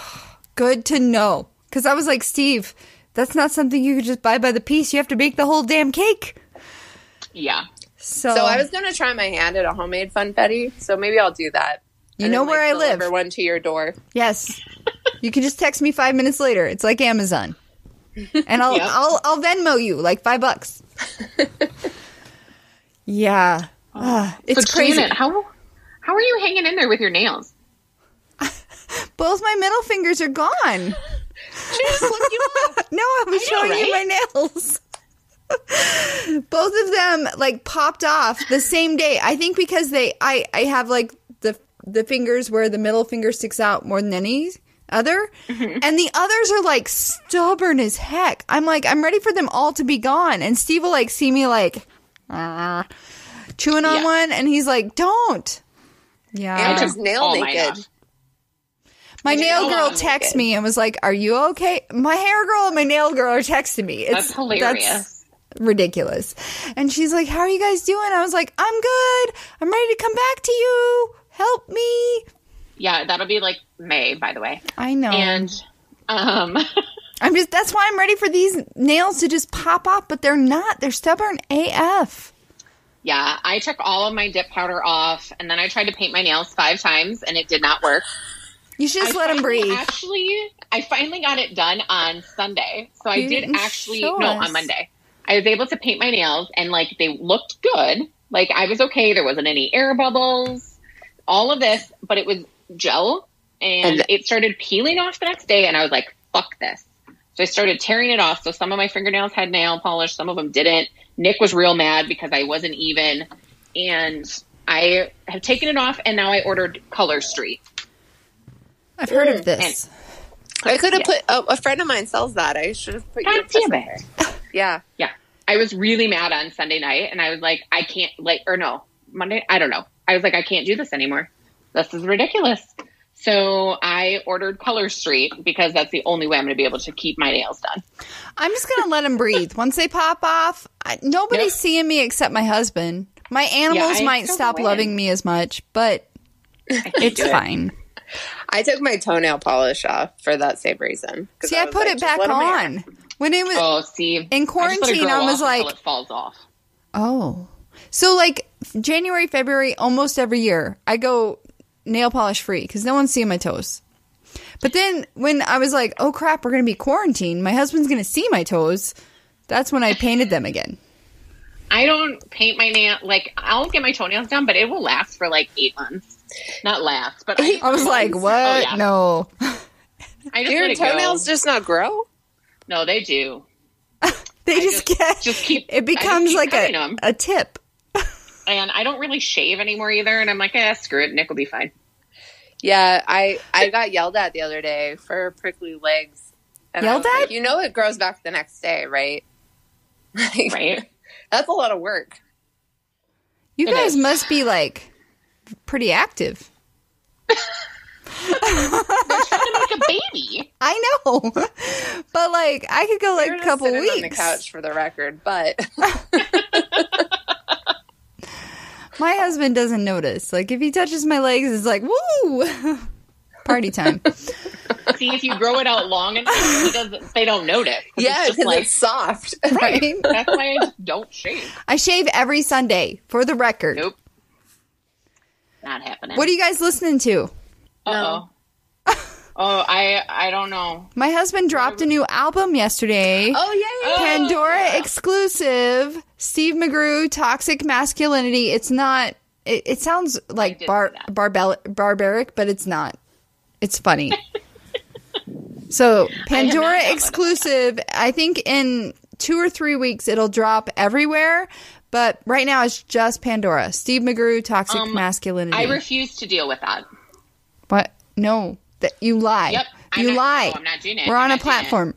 Good to know. Because I was like, Steve, that's not something you could just buy by the piece. You have to bake the whole damn cake. Yeah. So I was going to try my hand at a homemade funfetti. So maybe I'll do that. You know where I live. Deliver one to your door. Yes. You can just text me 5 minutes later. It's like Amazon. And I'll Venmo you like $5. Yeah. It's so crazy. Janet, how are you hanging in there with your nails? Both my middle fingers are gone. She just looked you up. No, I was showing you my nails. Both of them like popped off the same day. I think because I have like the fingers where the middle finger sticks out more than any other. Mm-hmm. And the others are like stubborn as heck. I'm like, I'm ready for them all to be gone. And Steve will like see me like chewing on one, and he's like, don't. Yeah. And just nail naked. My nail girl texted me and was like, are you okay? My hair girl and my nail girl are texting me. That's hilarious. That's ridiculous. And she's like, how are you guys doing? I was like, I'm good. I'm ready to come back to you. Help me. Yeah, that'll be like May, by the way. I know. And That's why I'm ready for these nails to just pop off, but they're not. They're stubborn AF. Yeah, I took all of my dip powder off, and then I tried to paint my nails 5 times, and it did not work. You should just let them breathe. I finally got it done on Sunday. So I did actually, on Monday. I was able to paint my nails, and, like, they looked good. Like, I was okay. There wasn't any air bubbles, all of this, but it was gel, and it started peeling off the next day, and I was like, fuck this. So I started tearing it off. So some of my fingernails had nail polish. Some of them didn't. Nick was real mad because I wasn't even. And I have taken it off, and now I ordered Color Street. I've heard of this. I could have put... a friend of mine sells that. I should have put you in there. Yeah. Yeah. I was really mad on Sunday night, and I was like, I can't... Monday? I don't know. I was like, I can't do this anymore. This is ridiculous. So I ordered Color Street because that's the only way I'm going to be able to keep my nails done. I'm just going to let them breathe. Once they pop off, nobody's seeing me except my husband. My animals might stop loving me as much, but it's fine. I took my toenail polish off for that same reason. See, I put it back on. When it was in quarantine, I was like, it falls off. Oh. So like January, February, almost every year, I go nail polish free because no one's seeing my toes. But then when I was like, oh crap, we're going to be quarantined, my husband's going to see my toes, that's when I painted them again. I don't paint my nail, like I'll get my toenails done, but it will last for like 8 months. Not last, but I was like, what? Oh, yeah. No. I just do your toenails just not grow? No, they do. They just keep it becomes like a tip. And I don't really shave anymore either. And I'm like, screw it. Nick will be fine. Yeah, I got yelled at the other day for prickly legs. And yelled at? Like, it grows back the next day, right? Right. That's a lot of work. You guys must be like pretty active. They're trying to make a baby. I know. But like I could go like a couple weeks on the couch for the record, but my husband doesn't notice. Like if he touches my legs, it's like woo, party time. See, if you grow it out long enough, they don't notice. Yeah, because it's soft, right? That's why I don't shave. I shave every Sunday, for the record. Nope, not happening. What are you guys listening to? Uh-oh. Oh, I don't know. My husband dropped a new album yesterday. Oh, yay! Pandora exclusive. Steve McGrew, Toxic Masculinity. It's not... It sounds like barbaric, but it's not. It's funny. So, Pandora exclusive. I think in 2 or 3 weeks it'll drop everywhere. But right now it's just Pandora. Steve McGrew, Toxic Masculinity. I refuse to deal with that. What? No. You lie. Yep. You lie. No, I'm not doing it. We're on a platform.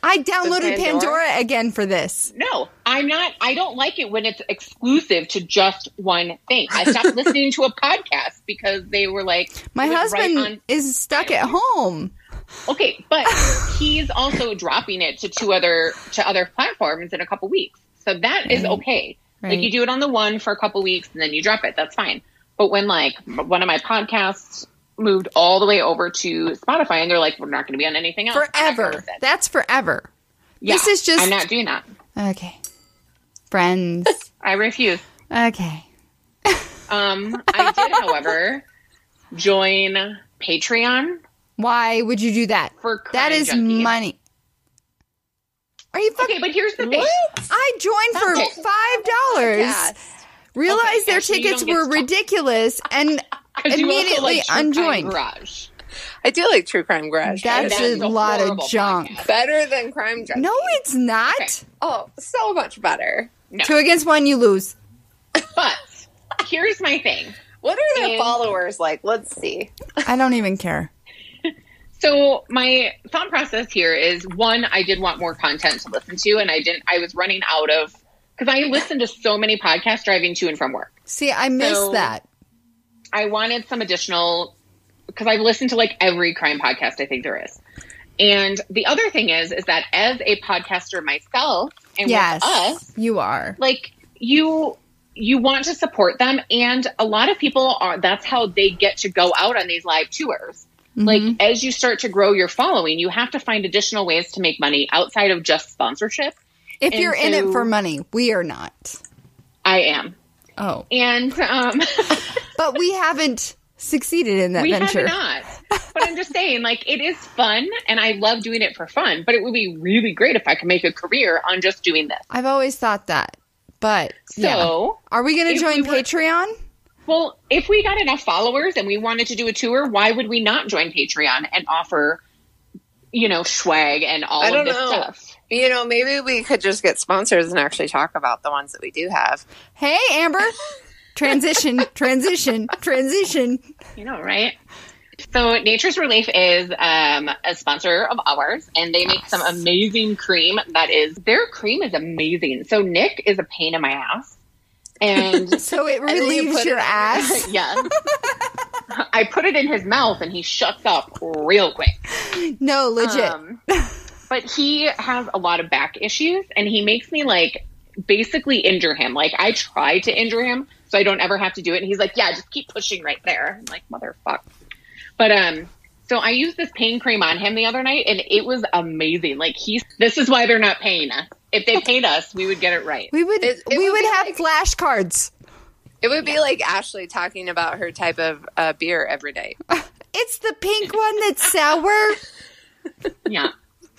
I downloaded Pandora again for this. No, I'm not. I don't like it when it's exclusive to just one thing. I stopped listening to a podcast because they were like... My husband is stuck at home. Okay, but he's also dropping it to other platforms in a couple weeks. So that is okay. Right. Like you do it on the one for a couple weeks and then you drop it. That's fine. But when like one of my podcasts moved all the way over to Spotify and they're like, we're not going to be on anything else. Forever. That's forever. Yeah, this is just... I'm not doing that. Okay. Friends. I refuse. Okay. I did, however, join Patreon. Why would you do that? For Crime that is Junkie. Money. Are you fucking... Okay, but here's the thing. I joined for $5. Realized their tickets were ridiculous and immediately unjoined. I do like True Crime Garage. That's a lot of junk. Podcast. Better than Crime Junkie. No, it's not. Okay. Oh, so much better. No. 2 against 1, you lose. But here's my thing. What are their followers like? Let's see. I don't even care. So my thought process here is, one, I did want more content to listen to, and I was running out of... Because I listen to so many podcasts driving to and from work. See, I missed that. I wanted some additional, because I've listened to like every crime podcast I think there is. And the other thing is that as a podcaster myself, and with us, you are. Like, you want to support them. And a lot of people that's how they get to go out on these live tours. Like, as you start to grow your following, you have to find additional ways to make money outside of just sponsorship. If you're in it for money, we are not. I am. Oh. And, but we haven't succeeded in that venture. We have not. But I'm just saying, like, it is fun, and I love doing it for fun, but it would be really great if I could make a career on just doing this. I've always thought that, but Are we going to join Patreon? Well, if we got enough followers and we wanted to do a tour, why would we not join Patreon and offer, swag and all of this stuff? Maybe we could just get sponsors and actually talk about the ones that we do have. Hey, Amber. Transition. Right? So Nature's Relief is a sponsor of ours, and they make some amazing cream. Their cream is amazing. So Nick is a pain in my ass. And so it relieves your ass? Yes. I put it in his mouth and he shuts up real quick. No, legit. But he has a lot of back issues, and he makes me basically injure him. Like, I try to injure him so I don't ever have to do it. And he's like, yeah, just keep pushing right there. I'm like, motherfucker. But, so I used this pain cream on him the other night, and it was amazing. Like, this is why they're not paying us. If they paid us, we would get it right. We would have flashcards. It would be like Ashley talking about her type of beer every day. It's the pink one that's sour. Yeah.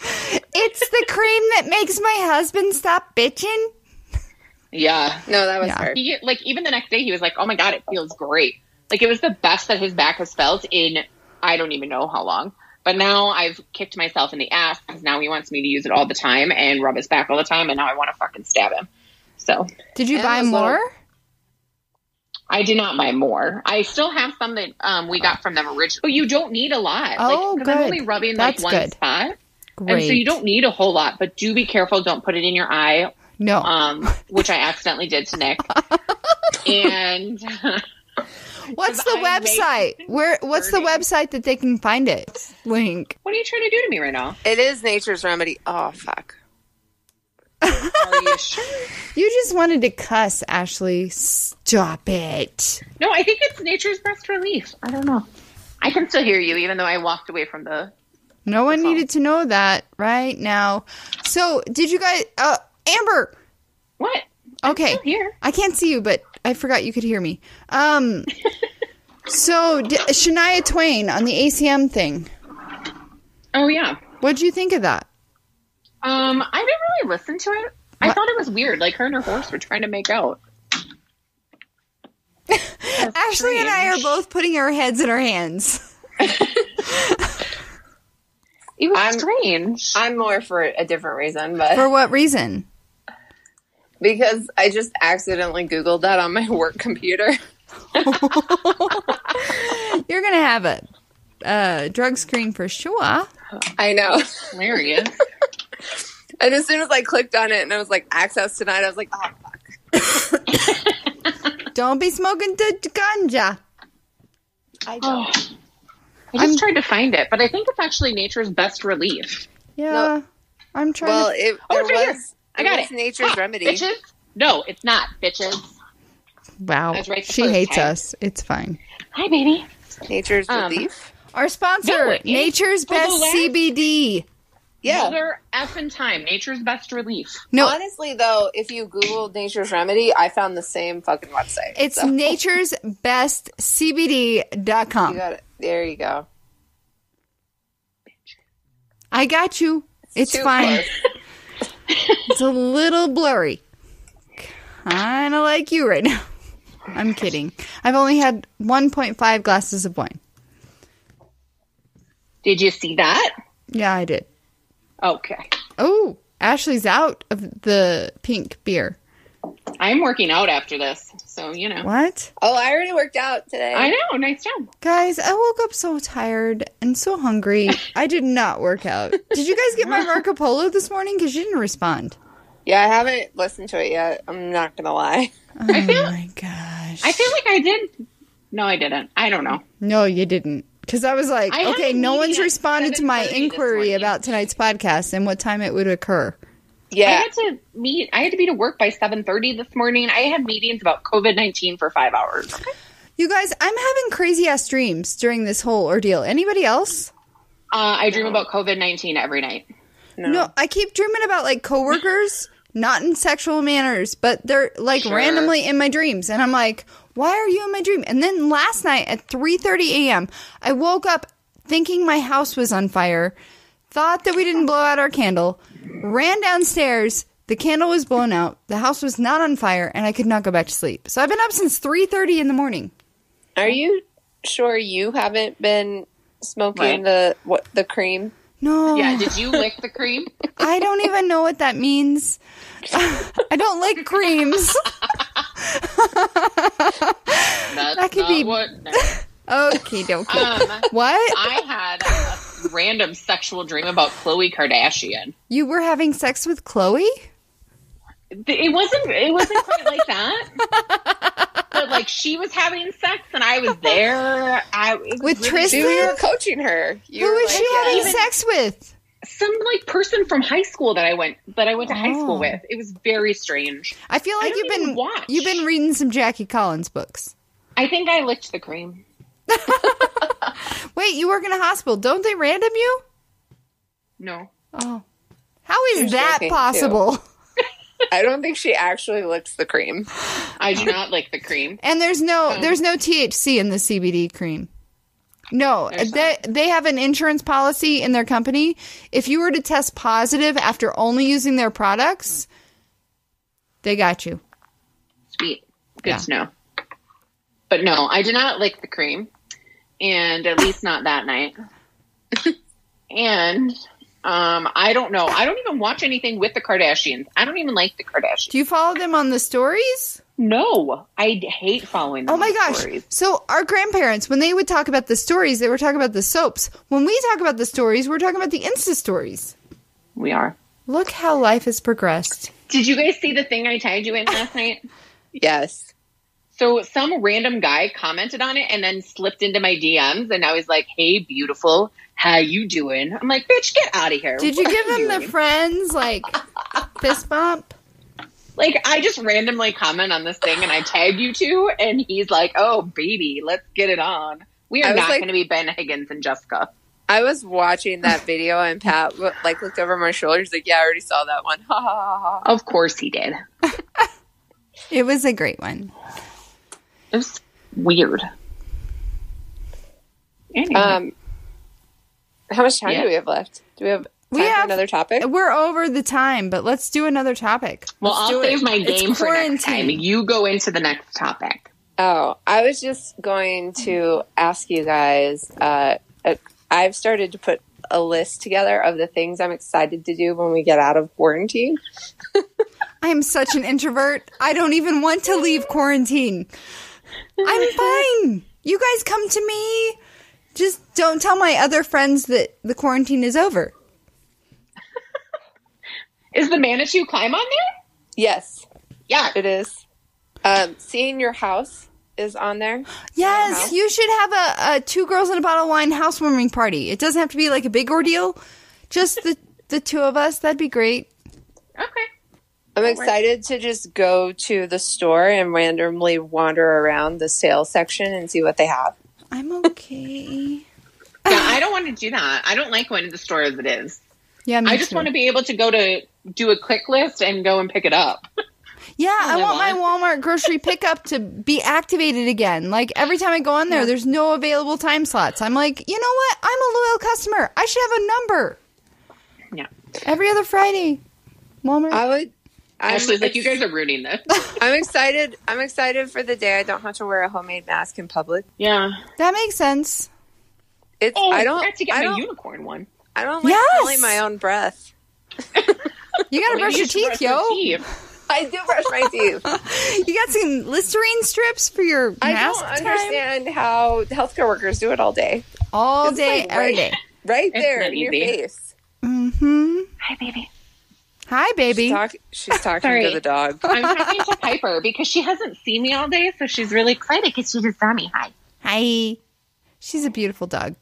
It's the cream that makes my husband stop bitching. Yeah. No, that was hard. Even the next day, he was like, oh my God, it feels great. Like, it was the best that his back has felt in, I don't even know how long. But now I've kicked myself in the ass because now he wants me to use it all the time and rub his back all the time, and now I want to fucking stab him. So. Did you buy more? I did not buy more. I still have some that we got from them originally. But you don't need a lot. Oh, good. I'm only rubbing one spot. Great. And so you don't need a whole lot, but do be careful. Don't put it in your eye. No. Which I accidentally did to Nick. And what's the website? What's the website that they can find it? Link. What are you trying to do to me right now? It is Nature's Remedy. Oh, fuck. Are you sure? You just wanted to cuss, Ashley. Stop it. No, I think it's Nature's Best Relief. I don't know. I can still hear you, even though I walked away from the... No one needed to know that right now. So, did you guys... Amber! What? Okay. I'm still here. I can't see you, but I forgot you could hear me. So, Shania Twain on the ACM thing. Oh, yeah. What'd you think of that? I didn't really listen to it. I thought it was weird. Like, her and her horse were trying to make out. Ashley and I are both putting our heads in our hands. It was strange. I'm more for a different reason, but... For what reason? Because I just accidentally Googled that on my work computer. You're going to have a drug screen for sure. I know. Hilarious. And as soon as I clicked on it and I was like, access tonight, I was like, oh, fuck. Don't be smoking the ganja. I don't. I just tried to find it, but I think it's actually Nature's Best Relief. Yeah. No. I'm trying well, to... I got it. Nature's Remedy. Bitches? No, it's not, bitches. Wow. Right she hates time. us. It's fine. Hi, baby. Nature's Relief? Our sponsor, Nature's Best CBD. Yeah. Another effing time. Nature's Best Relief. No. Honestly, though, if you Googled Nature's Remedy, I found the same fucking website. It's nature'sbestcbd.com. You got it. There you go. I got you. It's fine. It's a little blurry. Kind of like you right now. I'm kidding. I've only had 1.5 glasses of wine. Did you see that? Yeah, I did. Okay. Oh, Ashley's out of the pink beer. I'm working out after this, so you know. What? Oh, I already worked out today. I know. Nice job. Guys, I woke up so tired and so hungry. I did not work out. Did you guys get my Marco Polo this morning? Because you didn't respond. Yeah, I haven't listened to it yet. I'm not going to lie. Oh, my gosh. I feel like I did. No, I didn't. I don't know. No, you didn't. Because I was like, okay, no one's responded to my inquiry about tonight's podcast and what time it would occur. Yeah. I had to be to work by 7:30 this morning. I had meetings about COVID-19 for 5 hours. You guys, I'm having crazy ass dreams during this whole ordeal. Anybody else? I dream about COVID-19 every night. No, I keep dreaming about like coworkers, not in sexual manners, but they're like randomly in my dreams. And I'm like, why are you in my dream? And then last night at 3:30 a.m., I woke up thinking my house was on fire, thought that we didn't blow out our candle, ran downstairs. The candle was blown out. The house was not on fire, and I could not go back to sleep. So I've been up since 3:30 in the morning. Are you sure you haven't been smoking the cream? No. Yeah, did you lick the cream? I don't even know what that means. I don't like creams. That could be what. Okay, dokie. What? I had a random sexual dream about Khloe Kardashian. You were having sex with Chloe? It wasn't quite like that. But like she was having sex and I was there. With Tristan? You were coaching her. Who was she having sex with? Some like person from high school that I went to high school with. It was very strange. I feel like you've been reading some Jackie Collins books. I think I licked the cream. Wait, you work in a hospital. Don't they random you? No. Oh. How is that possible? I don't think she actually licks the cream. I do not lick the cream. And there's no THC in the CBD cream. No, they have an insurance policy in their company. If you were to test positive after only using their products, they got you. Sweet. Good to know. But no, I did not lick the cream. And at least not that night. And I don't know. I don't even watch anything with the Kardashians. I don't even like the Kardashians. Do you follow them on the stories? No. I hate following them. Oh my gosh. Stories. So our grandparents, when they would talk about the stories, they were talking about the soaps. When we talk about the stories, we're talking about the Insta stories. We are. Look how life has progressed. Did you guys see the thing I tagged you in last night? Yes. So some random guy commented on it and then slipped into my DMs and now he's like, hey, beautiful, how you doing? I'm like, bitch, get out of here. Did you give him the friends, like, fist bump? Like, I just randomly comment on this thing and I tag you two and he's like, oh, baby, let's get it on. We are not going to be Ben Higgins and Jessica. I was watching that video and Pat looked over my shoulder. He's like, yeah, I already saw that one. Ha ha ha ha. Of course he did. It was a great one. It was weird. Anyway. How much time do we have left? Do we have time for another topic? We're over the time, but let's do another topic. Well, I'll save my game for next time. You go into the next topic. Oh, I was just going to ask you guys. I've started to put a list together of the things I'm excited to do when we get out of quarantine. I am such an introvert. I don't even want to leave quarantine. I'm fine. You guys come to me. Just don't tell my other friends that the quarantine is over. Is the Manitou climb on there? Yes. Yeah. It is. Seeing Your House is on there. Yes, you should have a 2 girls and a bottle of wine housewarming party. It doesn't have to be like a big ordeal. Just the two of us. That'd be great. Okay. I'm excited to just go to the store and randomly wander around the sales section and see what they have. I'm okay. Yeah, I don't want to do that. I don't like going to the store as it is. Yeah, I just want to be able to go to do a click list and go and pick it up. Yeah, I want my Walmart grocery pickup to be activated again. Like, every time I go on there, there's no available time slots. I'm like, you know what? I'm a loyal customer. I should have a number. Yeah. Every other Friday. Walmart. Ashley's like, you guys are ruining this. I'm excited. I'm excited for the day I don't have to wear a homemade mask in public. Yeah. That makes sense. I have to get my unicorn one. I don't like smelling my own breath. You gotta brush your teeth, yo. I do brush my teeth. You got some Listerine strips for your mask I don't understand how healthcare workers do it all day. All day, every day. Right there in your face. Mm-hmm. Hi, baby. Hi, baby. She's talking to the dog. I'm talking to Piper because she hasn't seen me all day, so she's really excited because she just saw me. Hi. Hi. She's a beautiful dog.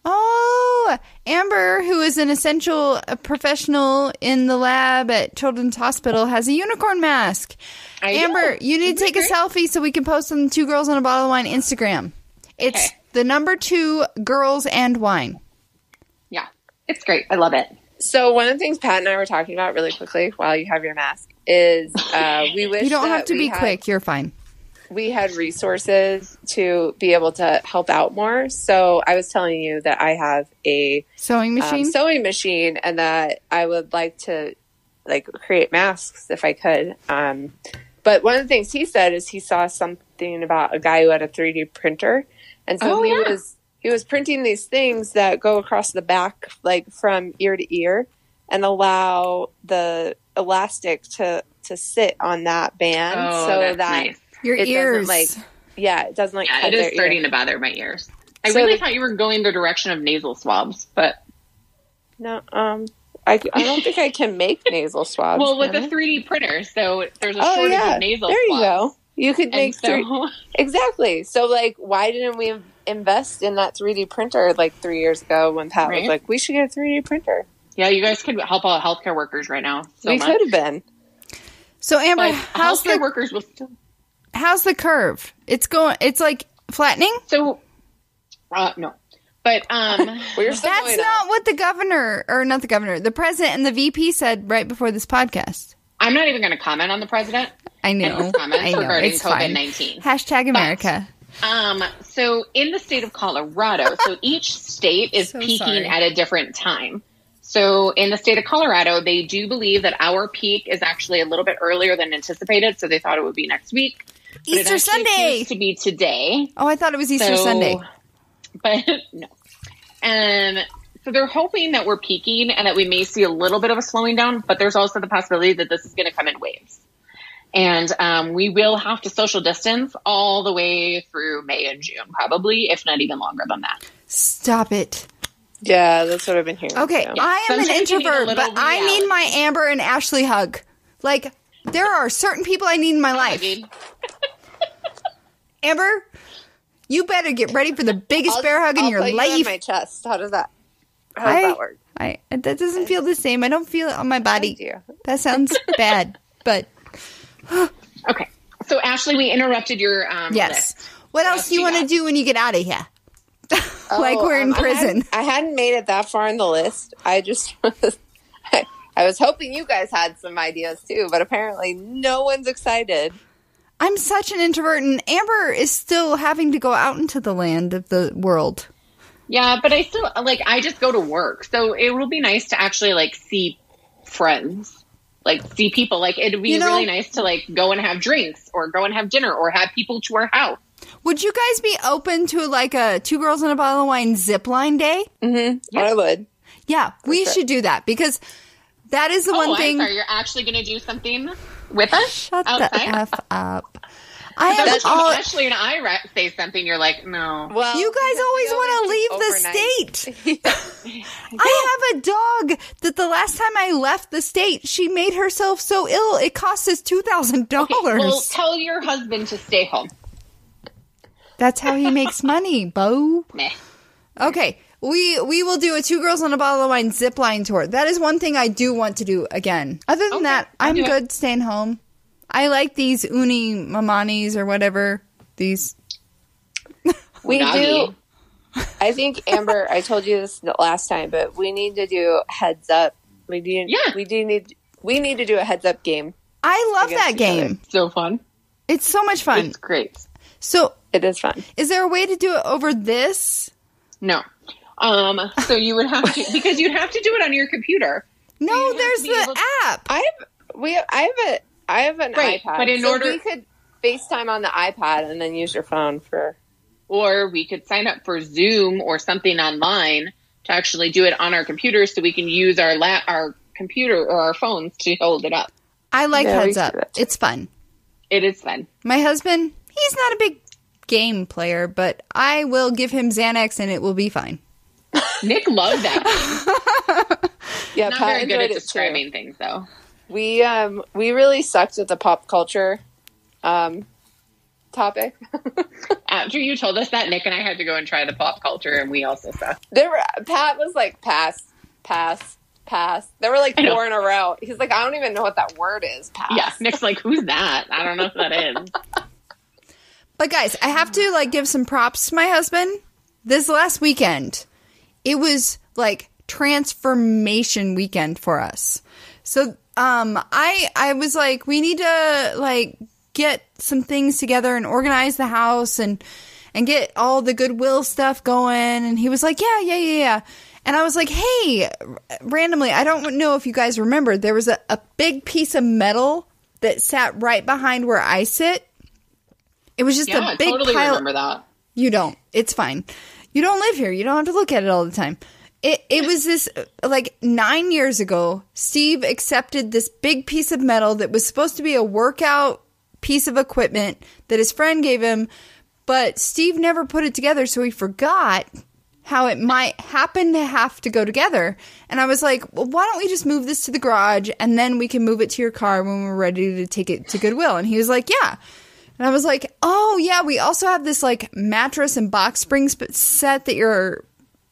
Oh, Amber, who is an essential professional in the lab at Children's Hospital, has a unicorn mask. Amber, you need to take a selfie so we can post on the Two Girls and a Bottle of Wine Instagram. It's the number 2 Girls and Wine. Yeah, it's great. I love it. So one of the things Pat and I were talking about really quickly while you have your mask is we wish you don't that have to be quick. You're fine. We had resources to be able to help out more. So I was telling you that I have a sewing machine and that I would like to create masks if I could. But one of the things he said is he saw something about a guy who had a 3D printer. And so he was printing these things that go across the back, like from ear to ear, and allow the elastic to sit on that band so that nice. Your ears, it doesn't it is starting to bother my ears. I really thought you were going the direction of nasal swabs, but no, I don't think I can make nasal swabs. Well, with the 3D printer, so there's a shortage of nasal swabs. There you go. You could make exactly. So, why didn't we invest in that 3D printer 3 years ago when Pat was like, we should get a 3D printer? Yeah, you guys could help out healthcare workers right now. We could have been. So, Amber, how's healthcare workers will still... How's the curve? It's flattening? So, no. But that's not what the president and the VP said right before this podcast. I'm not even going to comment on the president. I know. Regarding COVID-19. Hashtag America. So in the state of Colorado, so each state is peaking at a different time. So in the state of Colorado, they do believe that our peak is actually a little bit earlier than anticipated. So they thought it would be next week. Easter Sunday. Used to be today. Oh, I thought it was Easter Sunday. But no. And so they're hoping that we're peaking and that we may see a little bit of a slowing down, but there's also the possibility that this is going to come in waves. And we will have to social distance all the way through May and June, probably, if not even longer than that. Stop it. Yeah, that's what I've been hearing. Okay, I am an introvert, but I need my Amber and Ashley hug. There are certain people I need in my life. Amber, you better get ready for the biggest bear hug in your life. You on my chest. How does that work? That doesn't feel the same. I don't feel it on my body. That sounds bad, but... Okay. So, Ashley, we interrupted your yes. List. What else do you want to do when you get out of here? We're in prison. I hadn't made it that far in the list. I just... I was hoping you guys had some ideas too, but apparently no one's excited. I'm such an introvert, and Amber is still having to go out into the land of the world. Yeah, but I still, I just go to work. So it will be nice to actually, see friends, see people. It'd be really nice to, go and have drinks or go and have dinner or have people to our house. Would you guys be open to, a 2 Girls and a Bottle of Wine zip line day? Mm-hmm. Yeah. I would. Yeah, we should do that because... That is the one thing. I'm sorry, you're actually going to do something with us? Shut outside? the F up. Ashley and I say something, you're like, no. Well, you guys always want to leave the state. I have a dog that the last time I left the state, she made herself so ill, it cost us $2,000. Okay, well, tell your husband to stay home. That's how he makes money, Bo. Meh. Okay. We will do a 2 Girls and a Bottle of Wine zipline tour. That is one thing I do want to do again. Other than that, I'm good staying home. I like these uni mamanis or whatever. These. We do. I think, Amber, I told you this the last time, but we need to do heads up. We need to do a heads up game. I love that game. So fun. It's so much fun. It's great. So it is fun. Is there a way to do it over this? No. So you would have to, because you'd have to do it on your computer. No, so there's the app. I have an iPad. But we could FaceTime on the iPad and then use your phone for. Or we could sign up for Zoom or something online to actually do it on our computer, so we can use our computer or our phones to hold it up. I like heads up. It's fun. It is fun. My husband, he's not a big game player, but I will give him Xanax and it will be fine. Nick loved that. Yeah, not Pat very good at describing things, though. We really sucked at the pop culture topic? After you told us that, Nick and I had to go and try the pop culture, and we also saw. Pat was like, pass. There were like 4 in a row. He's like, I don't even know what that word is. Pass. Yeah, Nick's like, who's that? I don't know who that is. But guys, I have to like give some props to my husband. This last weekend, it was like transformation weekend for us. So I was like, we need to like get some things together and organize the house and get all the Goodwill stuff going. And he was like, yeah. And I was like, hey, randomly, I don't know if you guys remember, there was a big piece of metal that sat right behind where I sit. It was just a big totally pile. Remember that. You don't. It's fine. You don't live here. You don't have to look at it all the time. It was this, like, 9 years ago, Steve accepted this big piece of metal that was supposed to be a workout piece of equipment that his friend gave him, but Steve never put it together, so he forgot how it might happen to have to go together. And I was like, well, why don't we just move this to the garage, and then we can move it to your car when we're ready to take it to Goodwill? And he was like, yeah. And I was like, oh, yeah, we also have this, like, mattress and box springs set that your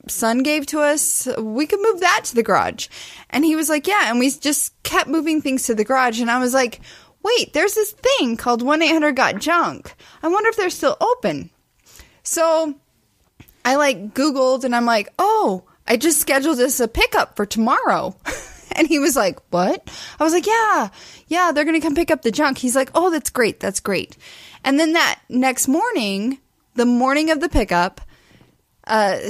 son gave to us. We could move that to the garage. And he was like, yeah. And we just kept moving things to the garage. And I was like, wait, there's this thing called 1-800-GOT-JUNK. I wonder if they're still open. So I, like, Googled, and I'm like, oh, I just scheduled this a pickup for tomorrow. And he was like, what? I was like, yeah, they're going to come pick up the junk. He's like, oh, that's great. And then that next morning, the morning of the pickup,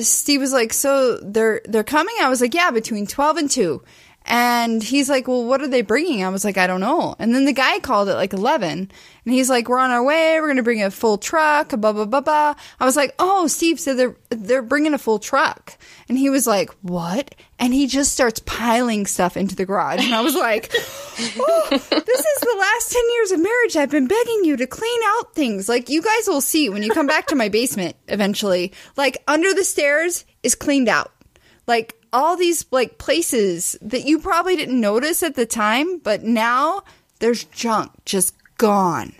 Steve was like, so they're coming? I was like, yeah, between 12 and 2. And he's like, well, what are they bringing? I was like, I don't know. And then the guy called at like 11, and he's like, we're on our way. We're going to bring a full truck, blah, blah, blah, blah. I was like, oh, Steve said they're bringing a full truck. And he was like, what? And he just starts piling stuff into the garage. And I was like, oh, this is the last 10 years of marriage. I've been begging you to clean out things. Like, you guys will see when you come back to my basement eventually. Like, under the stairs is cleaned out. Like, all these, like, places that you probably didn't notice at the time, but now there's junk just gone.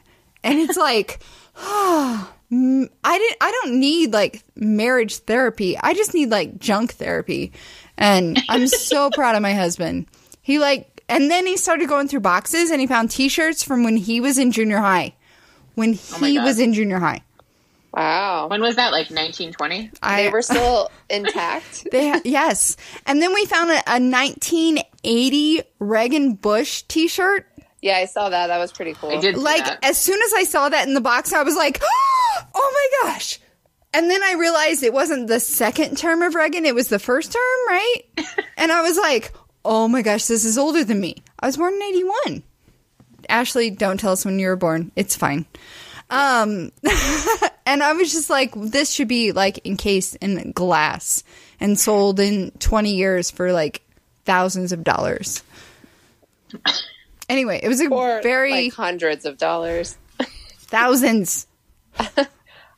And it's like, I don't need, like, marriage therapy. I just need, like, junk therapy. And I'm so proud of my husband. He, like, and then he started going through boxes, and he found T-shirts from when he was in junior high. When he was in junior high. Wow. When was that? Like 1920? They were still intact? Yes. And then we found a 1980 Reagan Bush T-shirt. Yeah, I saw that. That was pretty cool. I did see like, that. As soon as I saw that in the box, I was like, oh my gosh. And then I realized it wasn't the second term of Reagan. It was the first term, right? And I was like, oh my gosh, this is older than me. I was born in 81. Ashley, don't tell us when you were born. It's fine. And I was just like, this should be like encased in glass and sold in 20 years for like thousands of dollars. Anyway, it was very like hundreds of dollars. Thousands.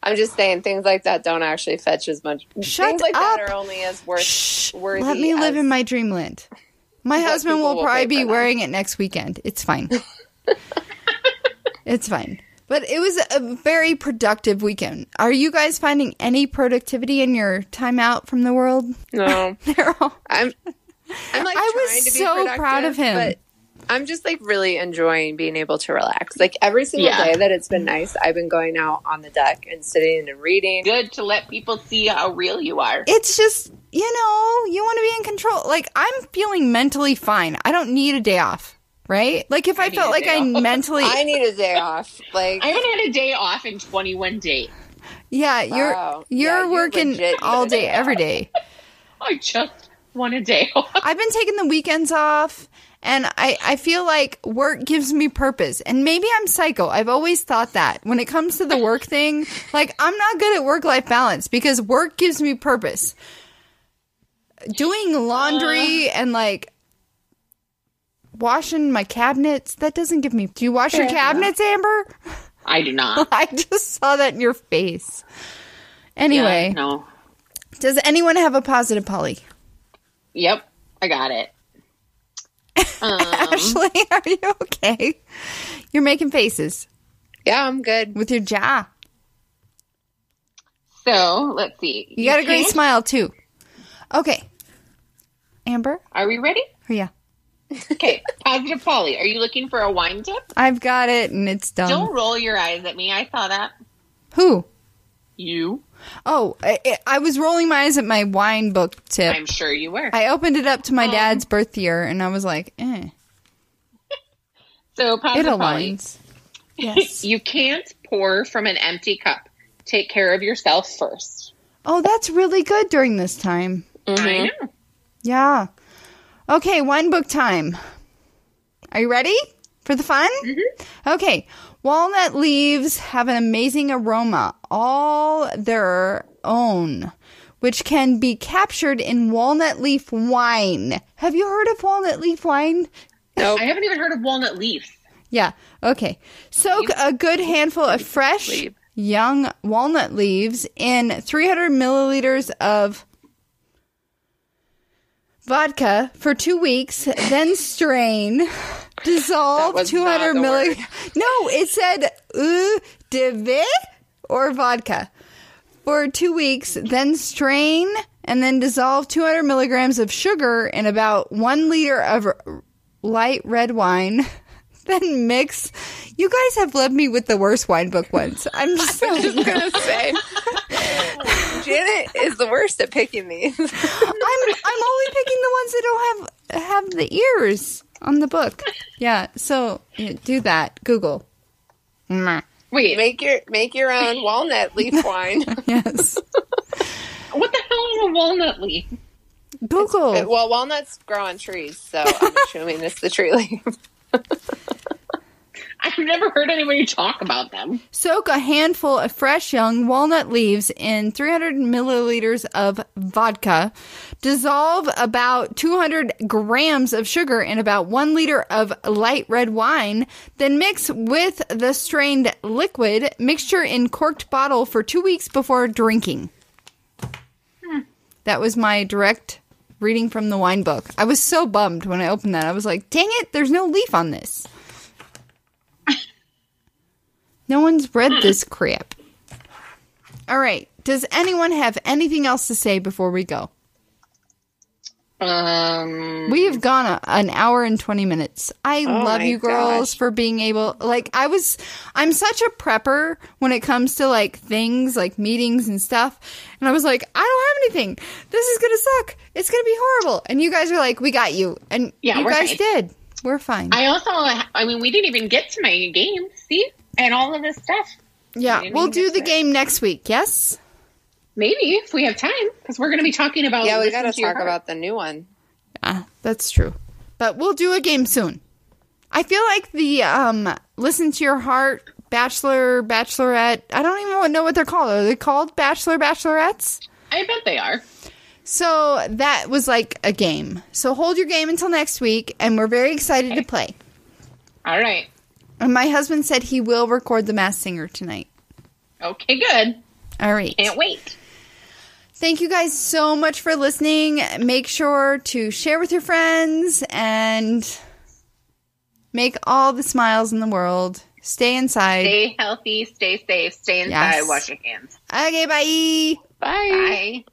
I'm just saying things like that don't actually fetch as much. Shut things like up. that are only as worthy. Let me live in my dreamland. My husband will probably be pay for wearing it next weekend. It's fine. It's fine. But it was a very productive weekend. Are you guys finding any productivity in your time out from the world? No. I'm like I was trying to be so productive, proud of him. But I'm just like really enjoying being able to relax. Like every single day that it's been nice, I've been going out on the deck and sitting and reading. Good to let people see how real you are. It's just, you want to be in control. Like, I'm feeling mentally fine. I don't need a day off. Right? Like, if I felt like I mentally... I need a day off. Like, I haven't had a day off in 21 days. Yeah, you're working all day, every day. I just want a day off. I've been taking the weekends off, and I feel like work gives me purpose. And maybe I'm psycho. I've always thought that. When it comes to the work thing, like, I'm not good at work-life balance because work gives me purpose. Doing laundry and, like, washing my cabinets, that doesn't give me... Do you wash your cabinets, Amber? I do not. I just saw that in your face. Anyway. Yeah, no. Does anyone have a positive Polly? Yep, I got it. Ashley, are you okay? You're making faces. Yeah, I'm good. with your jaw. So, let's see. You got a great can't- smile, too. Okay. Amber? Are we ready? Oh, yeah. Okay. Positive Polly, are you looking for a wine tip? I've got it, and it's done. Don't roll your eyes at me. I saw that. Who? You. Oh, I was rolling my eyes at my wine book tip. I'm sure you were. I opened it up to my dad's birth year, and I was like, eh. So, It Positive Polly, aligns. Yes. you can't pour from an empty cup. Take care of yourself first. Oh, that's really good during this time. I know. Yeah. Okay, wine book time. Are you ready for the fun? Mm-hmm. Okay. Walnut leaves have an amazing aroma, all their own, which can be captured in walnut leaf wine. Have you heard of walnut leaf wine? Nope. I haven't even heard of walnut leaves. Yeah. Okay. Soak a good handful of fresh, Leaf. young walnut leaves in 300 milliliters of vodka for 2 weeks, then strain. Dissolve That was 200 not the milliliters. word. No, it said eau de vie or vodka for 2 weeks, then strain and then dissolve 200 milligrams of sugar in about 1 liter of light red wine. Then mix. You guys have left me with the worst wine book ones. I'm just I was saying. just gonna say, Janet is the worst at picking these. I'm only picking the ones that don't have the ears on the book. Yeah, so do that. Google. Mwah. Wait, Make your own walnut leaf wine. Yes. what the hell is a walnut leaf? Google. Well, walnuts grow on trees, so I'm assuming it's the tree leaf. I've never heard anybody talk about them. Soak a handful of fresh young walnut leaves in 300 milliliters of vodka. Dissolve about 200 grams of sugar in about 1 liter of light red wine. Then mix with the strained liquid mixture in corked bottle for 2 weeks before drinking. That was my direct reading from the wine book. I was so bummed when I opened that. I was like, dang it, there's no leaf on this. No one's read this crap. All right. Does anyone have anything else to say before we go? We have gone an hour and 20 minutes. I love my you girls gosh. for being able, like, I'm such a prepper when it comes to, like, things, like meetings and stuff. And I was like, I don't have anything. This is going to suck. It's going to be horrible. And you guys are like, we got you. And Yeah, you we're guys fine. did. We're fine. We didn't even get to my game. See? And all of this stuff. Yeah, didn't we'll even do get the to it. game next week, yes? Maybe, if we have time. Because we're going to be talking about... Yeah, we Listen got to to Your talk Heart. about the new one. That's true. But we'll do a game soon. I feel like the Listen to Your Heart, Bachelor, Bachelorette, I don't even know what they're called. Are they called Bachelor, Bachelorettes? I bet they are. So that was like a game. So hold your game until next week, and we're very excited to play. All right. And my husband said he will record The Masked Singer tonight. Okay, good. All right. Can't wait. Thank you guys so much for listening. Make sure to share with your friends and make all the smiles in the world. Stay inside. Stay healthy, stay safe, stay inside, Yes. wash your hands. Okay, bye. Bye. Bye.